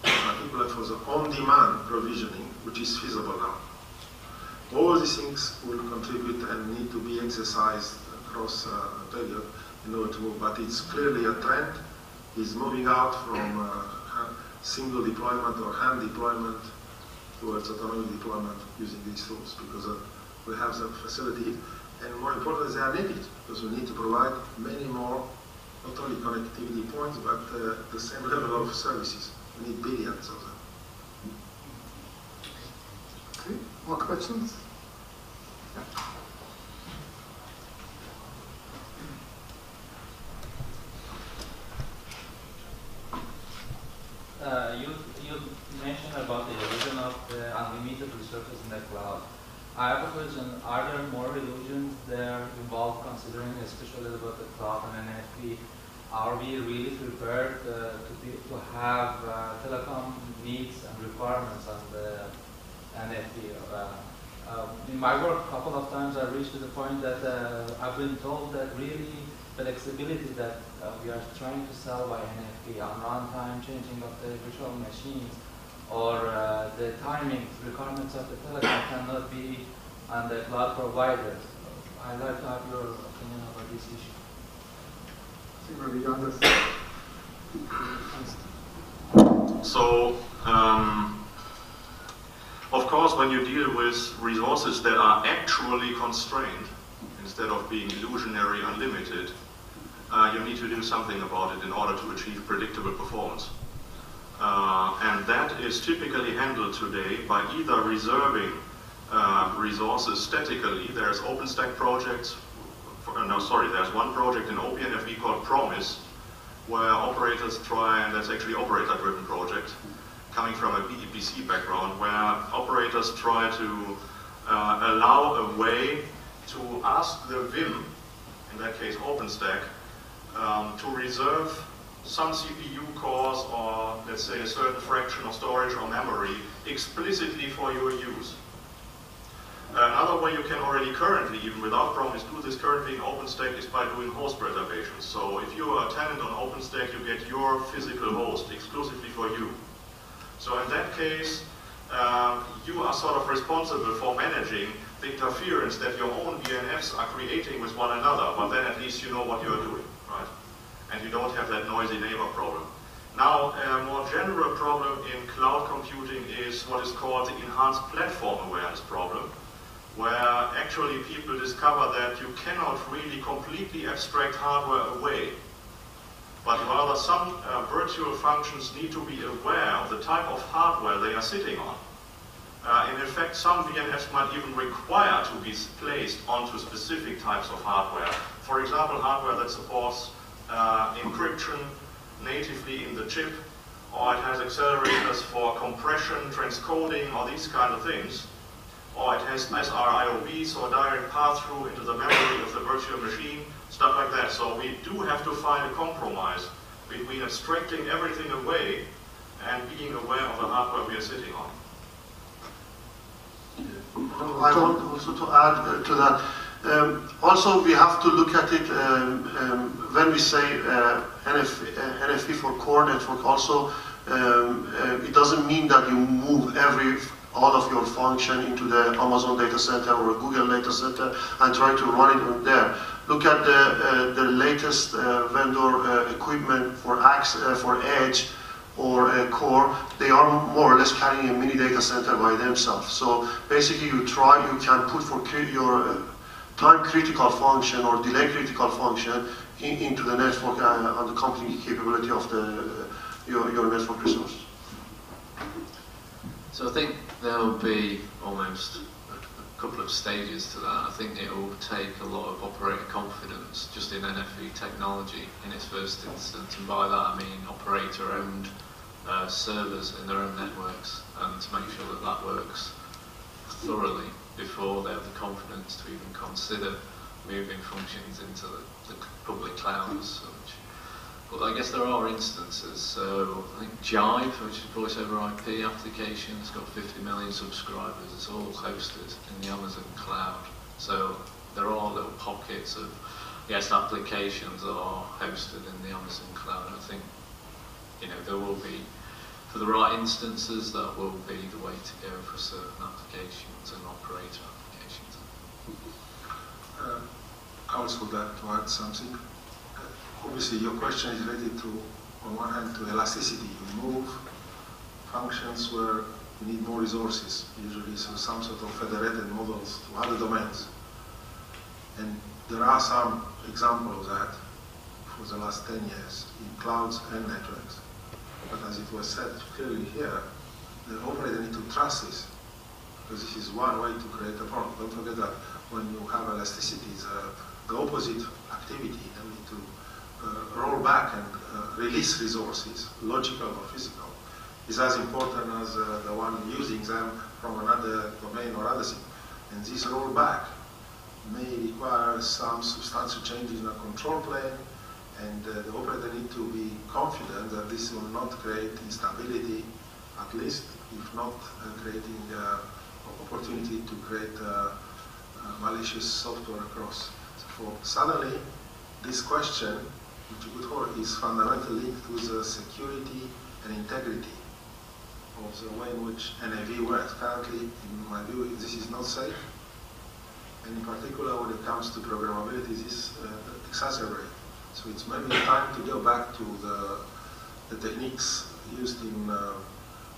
particularly for the on-demand provisioning, which is feasible now. All these things will contribute and need to be exercised across a period in order to move. But it's clearly a trend. It's moving out from single deployment or hand deployment towards autonomous deployment using these tools, because we have the facility, and more importantly, they are needed, because we need to provide many more not only connectivity points, but the same level of services. We need billions of them. Okay, more questions? Yeah. You mentioned about the illusion of the unlimited resources in the cloud. I have a question. Are there more illusions there involved, considering especially about the cloud and NFV? Are we really prepared to have telecom needs and requirements on the NFV? In my work, a couple of times I reached to the point that I've been told that really flexibility that we are trying to sell by NFV on runtime, changing of the virtual machines, or the timing requirements of the telecom cannot be on the cloud providers. I'd like to have your opinion about this issue. I think maybe Johannes. So, of course, when you deal with resources that are actually constrained, instead of being illusionary unlimited, you need to do something about it in order to achieve predictable performance. And that is typically handled today by either reserving resources statically. There's OpenStack projects. There's one project in OpenFV called Promise, where operators try, and that's actually operator-driven project, coming from a BEPC background, where operators try to allow a way to ask the Vim, in that case OpenStack, to reserve some CPU cores or, let's say, a certain fraction of storage or memory explicitly for your use. Another way you can already currently, even without Promise, do this currently in OpenStack is by doing host reservations. So if you are a tenant on OpenStack, you get your physical host exclusively for you. So in that case, you are sort of responsible for managing the interference that your own VNFs are creating with one another, but then at least you know what you're doing, right? And you don't have that noisy neighbor problem. Now, a more general problem in cloud computing is what is called the enhanced platform awareness problem, where actually people discover that you cannot really completely abstract hardware away, but rather some virtual functions need to be aware of the type of hardware they are sitting on. And in fact, some VNFs might even require to be placed onto specific types of hardware. For example, hardware that supports encryption natively in the chip, or it has accelerators for compression, transcoding, or these kind of things. Or it has SRIOVs, or direct pass-through into the memory of the virtual machine, stuff like that. So we do have to find a compromise between abstracting everything away and being aware of the hardware we are sitting on. I want also to add to that. Also, we have to look at it when we say NFV for core network. Also, it doesn't mean that you move all of your function into the Amazon data center or a Google data center and try to run it on there. Look at the latest vendor equipment for edge or core. They are more or less carrying a mini data center by themselves. So basically, you can put for your time critical function or delay critical function into the network and the computing capability of your network resource. So I think there will be almost a couple of stages to that. I think it will take a lot of operator confidence just in NFV technology in its first instance, and by that I mean operator-owned servers in their own networks, and to make sure that that works thoroughly before they have the confidence to even consider moving functions into the public cloud as such. But I guess there are instances. So I think Jive, which is voice over IP application, has got 50 million subscribers. It's all hosted in the Amazon cloud. So there are little pockets of applications that are hosted in the Amazon cloud. I think there will be, for the right instances, that will be the way to go for certain applications and operator applications. I also would like to add something. Obviously, your question is related to, on one hand, to elasticity. You move functions where you need more resources, usually so some sort of federated models to other domains. And there are some examples of that. for the last 10 years in clouds and networks. But as it was said clearly here, the operator needs to trust this, because this is one way to create a problem. Don't forget that when you have elasticity, the opposite activity, you need to roll back and release resources, logical or physical, is as important as the one using them from another domain or other thing. And this rollback may require some substantial changes in a control plane, and the operator needs to be confident that this will not create instability, at least, if not creating opportunity to create malicious software across. So suddenly, this question, which you could hold, is fundamentally linked with the security and integrity of the way in which NAV works. Currently, in my view, this is not safe. And in particular, when it comes to programmability, this exacerbates. So it's maybe time to go back to the techniques used in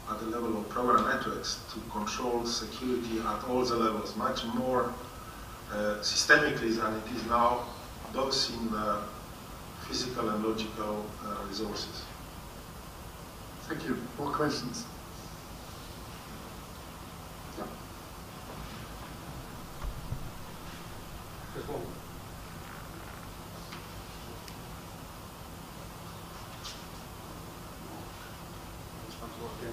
at the level of program networks to control security at all the levels, much more systemically than it is now, both in physical and logical resources. Thank you. More questions? Yeah. Just one. Okay.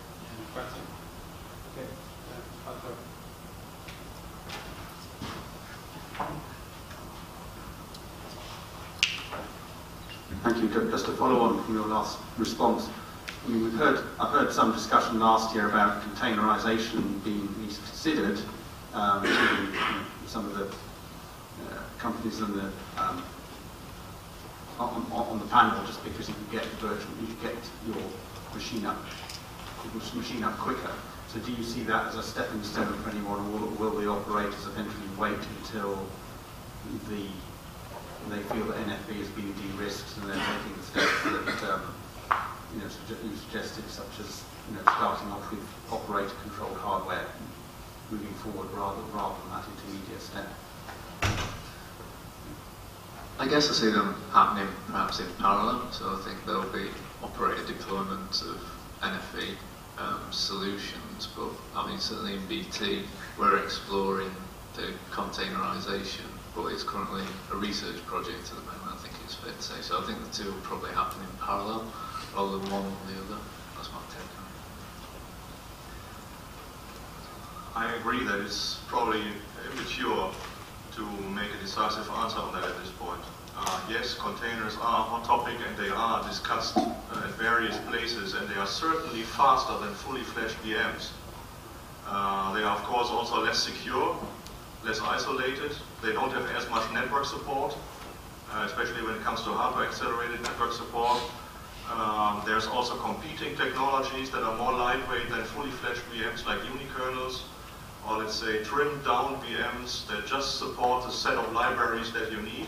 Thank you. Just to follow on from your last response, I mean, I've heard some discussion last year about containerization being considered to some of the companies in the on the panel, just because you can get your machine up quicker. So do you see that as a stepping stone for anyone, or will the operators eventually wait until they feel that NFV has been de-risked and they're taking the steps that you suggested, such as starting off with operator-controlled hardware, moving forward rather than that intermediate step? I guess I see them happening perhaps in parallel. So I think there'll be operator deployment of NFV solutions, but I mean certainly in BT we're exploring the containerization, but it's currently a research project at the moment, I think it's fair to say. So I think the two will probably happen in parallel rather than one or the other. That's my take on it. I agree that it's probably immature to make a decisive answer on that at this point. Yes, containers are on topic and they are discussed at various places, and they are certainly faster than fully fledged VMs. They are of course also less secure, less isolated. They don't have as much network support, especially when it comes to hardware accelerated network support. There's also competing technologies that are more lightweight than fully fledged VMs, like unikernels, or let's say trimmed down VMs that just support a set of libraries that you need.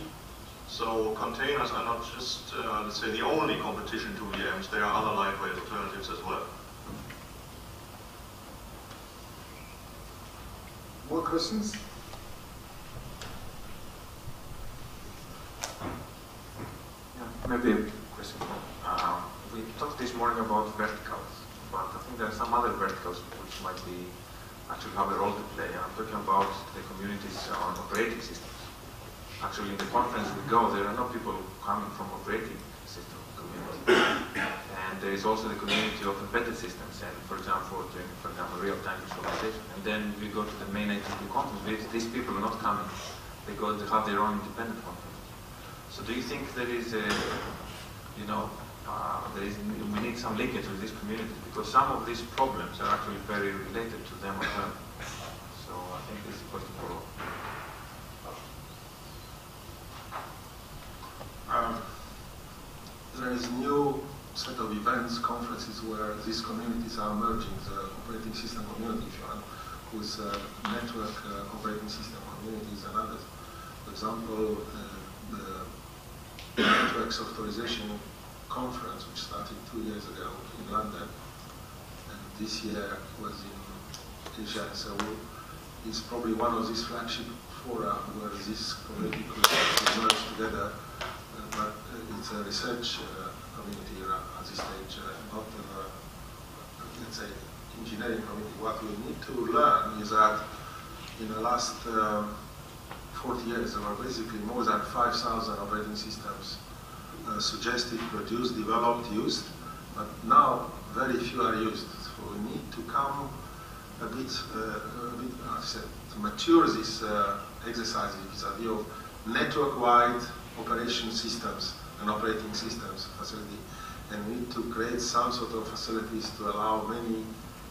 So containers are not just, let's say, the only competition to VMs. There are other lightweight alternatives as well. More questions? Yeah, maybe a question. We talked this morning about verticals, but I think there are some other verticals which might be actually have a role to play. I'm talking about the communities on operating systems. Actually, in the conference we go, there are no people coming from operating system community. And there is also the community of embedded systems, and for example, real-time visualization. And then we go to the main ATP conference. These people are not coming. They go to have their own independent conference. So do you think there is a, we need some linkage with these communities, because some of these problems are actually very related to them as well. So I think this is a question for all. There is a new set of events, conferences, where these communities are merging, the operating system community, if you want, with network operating system communities and others. For example, the Networks Authorization Conference, which started 2 years ago in London, and this year was in Asia, so it's probably one of these flagship fora where this community could merge together. But it's a research community at this stage, not let's say engineering community. What we need to learn is that in the last 40 years there were basically more than 5,000 operating systems suggested, produced, developed, used, but now very few are used. So we need to come a bit to mature this exercise vis-à-vis of network-wide operation systems and operating systems facility. And we need to create some sort of facilities to allow many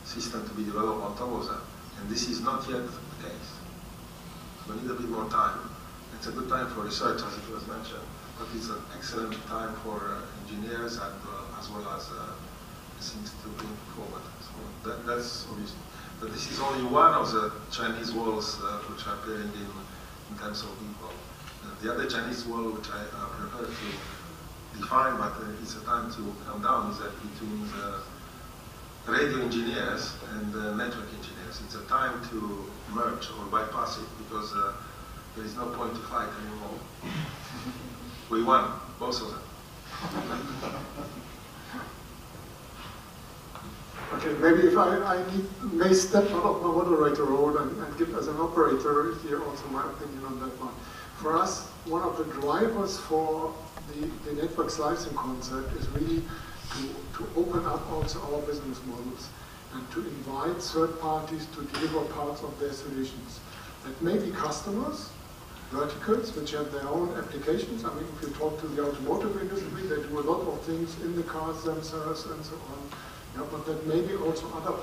systems to be developed on top of them. And this is not yet the case. So we need a bit more time. It's a good time for research, as it was mentioned, but it's an excellent time for engineers and as well as things to bring forward. So that's obvious. But this is only one of the Chinese walls which are appearing in terms of people. The other Chinese wall which I prefer to define, but it's a time to come down, is that between the radio engineers and the network engineers. It's a time to merge or bypass it because there is no point to fight anymore. We won, both of them. Okay, maybe if I may step out of my moderator role and give as an operator here also my opinion on that one. For us, one of the drivers for the network slicing concept is really to open up also our business models and to invite third parties to deliver parts of their solutions. That may be customers, verticals, which have their own applications. I mean, if you talk to the automotive industry, they do a lot of things in the cars themselves and so on. Yeah, but that may be also other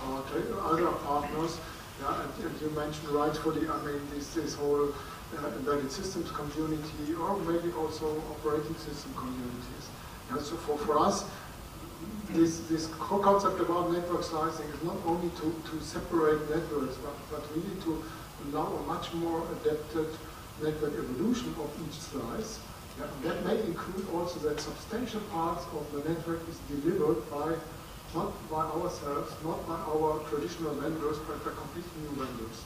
partners. Yeah, and you mentioned rightfully, I mean, this whole embedded systems community, or maybe also operating system communities. Yeah, so for us, this core concept about network slicing is not only to separate networks, but really to allow a much more adapted network evolution of each slice. Yeah, and that may include also that substantial parts of the network is delivered not by ourselves, not by our traditional vendors, but by completely new vendors.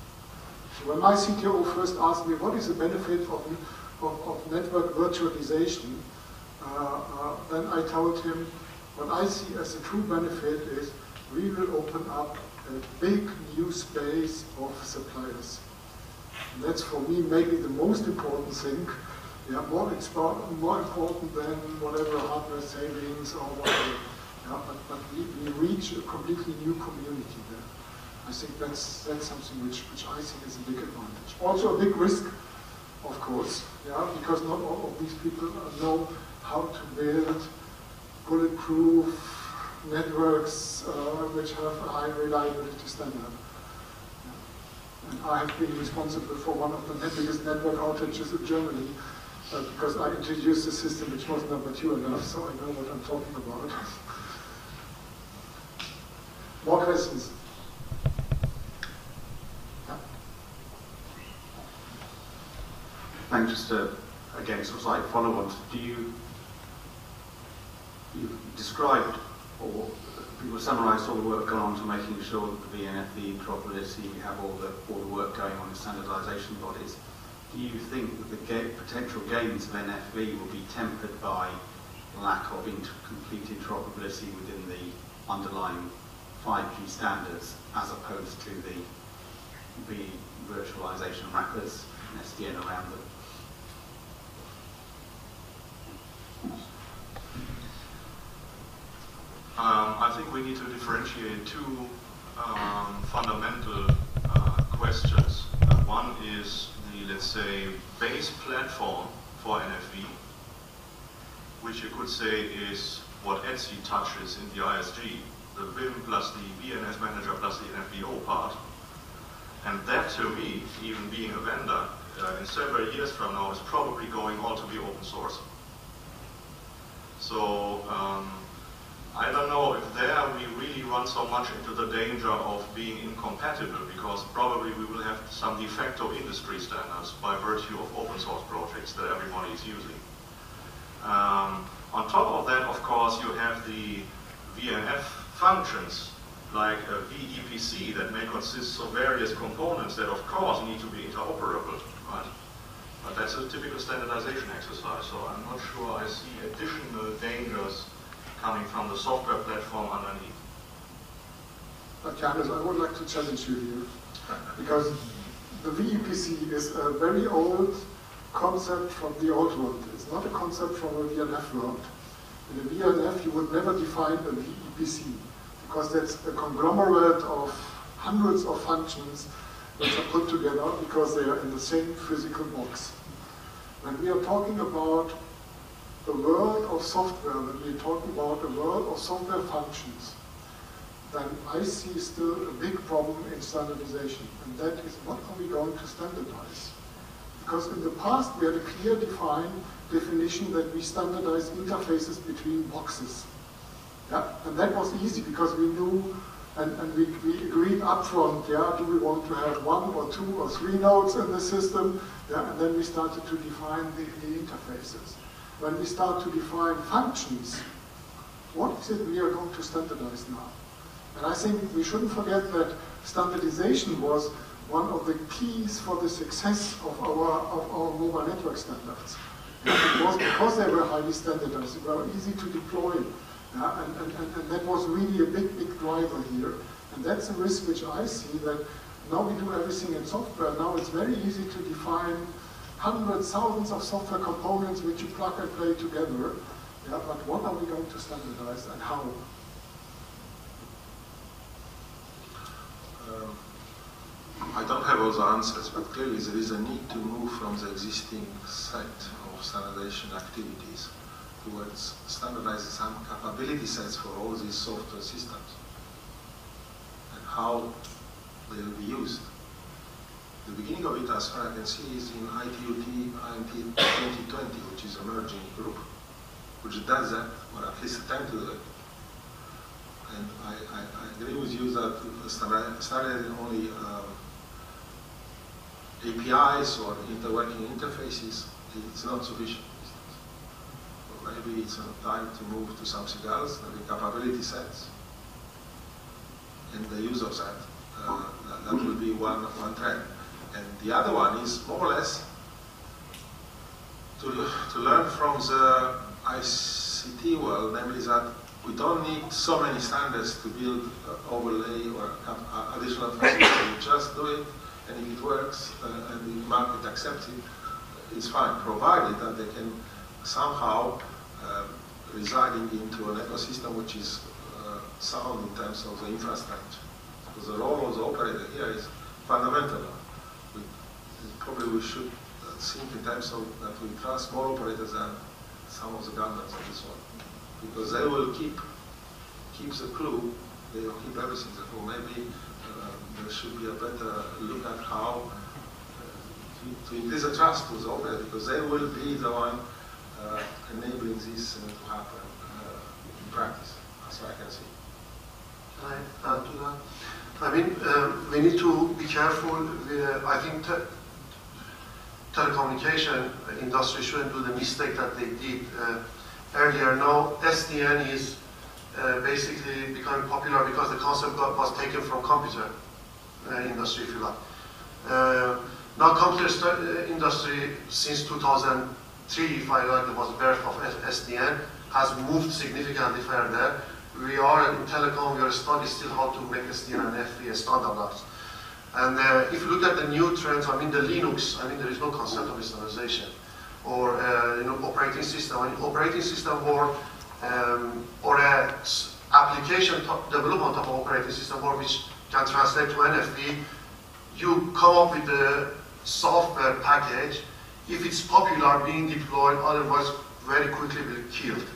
So when my CTO first asked me what is the benefit of network virtualization, then I told him what I see as a true benefit is we will open up a big new space of suppliers. And that's for me maybe the most important thing. Yeah, more important than whatever hardware savings or whatever. Yeah, but we reach a completely new community there. I think that's something which I think is a big advantage. Also a big risk, of course, yeah, because not all of these people know how to build bulletproof networks which have a high reliability standard. Yeah. And I have been responsible for one of the biggest network outages in Germany because I introduced a system which was not mature enough, so I know what I'm talking about. More questions? Yeah. And just again, sort of like follow-on, you described, or people summarised all the work gone on to making sure that the VNF, interoperability, we have all the work going on in standardisation bodies. Do you think that the potential gains of NFV will be tempered by lack of complete interoperability within the underlying 5G standards, as opposed to the virtualization wrappers and SDN around them? I think we need to differentiate two fundamental questions. One is the, let's say, base platform for NFV, which you could say is what ETSI touches in the ISG, the VIM plus the VNS manager plus the NFVO part. And that, to me, even being a vendor, in several years from now, is probably going all to be open source. So, I don't know if there we really run so much into the danger of being incompatible, because probably we will have some de facto industry standards by virtue of open source projects that everybody is using. On top of that, of course, you have the VNF functions, like a VEPC that may consist of various components that, of course, need to be interoperable, right? But that's a typical standardization exercise, so I'm not sure I see additional dangers coming from the software platform underneath. But Johannes, I would like to challenge you here, because the VEPC is a very old concept from the old world. It's not a concept from a VNF world. In a VNF, you would never define a VEPC, because that's a conglomerate of hundreds of functions which are put together because they are in the same physical box. When we are talking about the world of software, when we are talking about the world of software functions, then I see still a big problem in standardization, and that is, what are we going to standardize? Because in the past we had a clear defined definition that we standardize interfaces between boxes. Yeah? And that was easy because we knew and we agreed upfront, yeah, do we want to have 1 or 2 or 3 nodes in the system? Yeah? And then we started to define the interfaces. When we start to define functions, what is it we are going to standardize now? And I think we shouldn't forget that standardization was one of the keys for the success of our mobile network standards. It was because they were highly standardized, they were easy to deploy. Yeah, and that was really a big driver here. And that's a risk which I see, that now we do everything in software. Now it's very easy to define hundreds, thousands of software components which you plug and play together. Yeah, but what are we going to standardize and how? I don't have all the answers, but clearly there is a need to move from the existing set of standardization activities towards standardizing some capability sets for all these software systems and how they will be used. The beginning of it, as far as I can see, is in ITUT 2020, which is an emerging group, which does that, or at least attempt to do it. And I agree with you that standardizing only APIs or interworking interfaces is not sufficient. So maybe it's time to move to something else, maybe capability sets, and the use of that. That will be one trend. And the other one is more or less to learn from the ICT world, namely that we don't need so many standards to build overlay or additional facilities. We just do it, and if it works and the market accepts it, it's fine, provided that they can somehow residing into an ecosystem which is sound in terms of the infrastructure. Because the role of the operator here is fundamental. Probably we should think in terms of that we trust more operators than some of the governments and so on. Because they will keep the clue, they will keep everything. Therefore, maybe there should be a better look at how to increase the trust with the operator, because they will be the one enabling this to happen in practice, as far as I can see. Can I add to that? I mean, we need to be careful. I think telecommunication industry shouldn't do the mistake that they did earlier. Now, SDN is basically becoming popular because the concept was taken from computer industry, if you like. Now, computer industry since 2003, if I like, was the birth of SDN, has moved significantly further. We are in Telekom, we are studying still how to make SDN and FE standardized. And if you look at the new trends, I mean the Linux, I mean there is no concept of standardization. Or operating system. I mean, operating system or a application development of operating system or which can translate to NFV, you come up with the software package. If it's popular, being deployed, otherwise very quickly will be killed.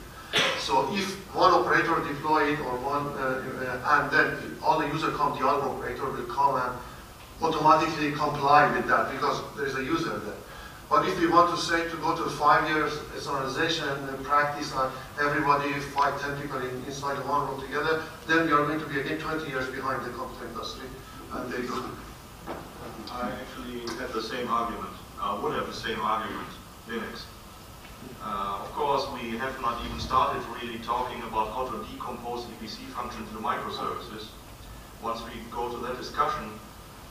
So if one operator deploy it or one, and then all the user come, the other operator will come and automatically comply with that because there is a user there. But if we want to say to go to 5 years standardization and practice and everybody 5, 10 people inside one room together, then we are going to be again 20 years behind the computer industry. And they go. I actually had the same argument. Would have the same argument. Linux. Of course, we have not even started really talking about how to decompose EPC functions into microservices. Once we go to that discussion,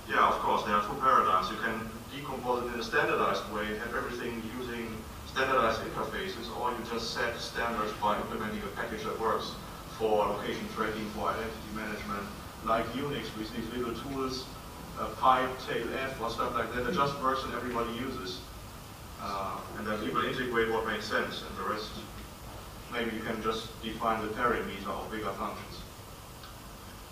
Yeah, of course, there are two paradigms. You can decompose it in a standardized way, have everything using standardized interfaces, or you just set standards by implementing a package that works for location tracking, for identity management, like Unix with these little tools, pipe, tailf, or stuff like that. It just works and everybody uses. And then people integrate what makes sense, and the rest, maybe you can just define the parameter of bigger functions.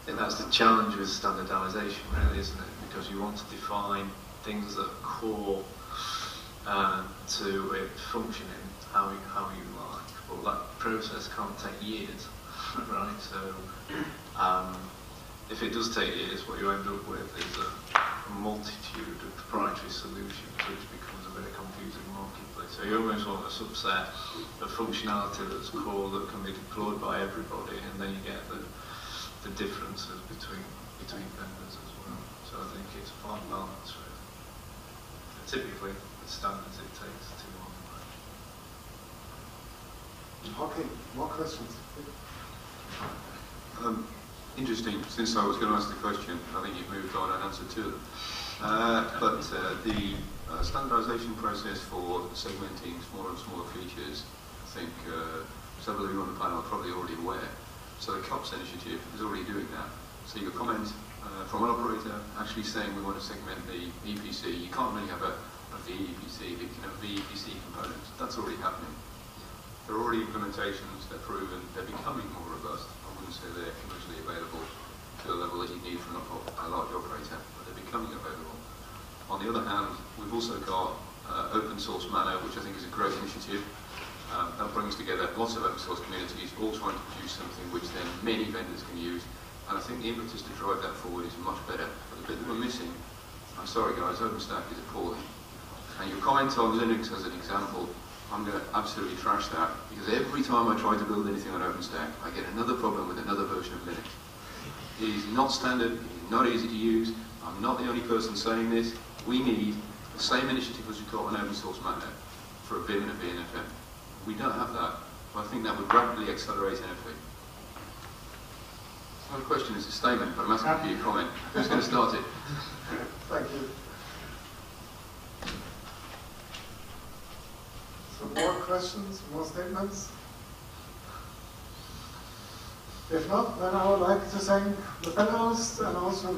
I think that's the challenge with standardization, really, isn't it? Because you want to define things that are core to it functioning how you like. Well, that process can't take years, right? So if it does take years, what you end up with is a multitude of proprietary solutions, which becomes a very confusing marketplace. So you almost want a subset of functionality that's core that can be deployed by everybody, and then you get the differences between vendors as well. So I think it's a fine balance, really. Typically, with standards, it takes too long. Okay, more questions? Interesting. Since I was going to ask the question, I think you've moved on and answered two of them. But the standardization process for segmenting smaller and smaller features, I think several of you on the panel are probably already aware. So the COPS initiative is already doing that. So you comment from an operator actually saying we want to segment the EPC. You can't really have a VEPC, you can have VEPC components. That's already happening. There are already implementations, they're proven, they're becoming more robust. I wouldn't say they're commercially available to the level that you need from a large operator, but they're becoming available. On the other hand, we've also got open source Manner, which I think is a great initiative. That brings together lots of open source communities, all trying to produce something which then many vendors can use. And I think the impetus to drive that forward is much better. But the bit that we're missing, I'm sorry guys, OpenStack is appalling. And your comment on Linux as an example, I'm going to absolutely trash that, because every time I try to build anything on OpenStack, I get another problem with another version of Linux. It is not standard, it is not easy to use. I'm not the only person saying this. We need the same initiative as we've got on open source Manner for a BIM and a BNFM. We don't have that, but I think that would rapidly accelerate NFV. My question is a statement, but I'm asking for your comment. Who's going to start it? Thank you. So more questions, more statements? If not, then I would like to thank the panelists and also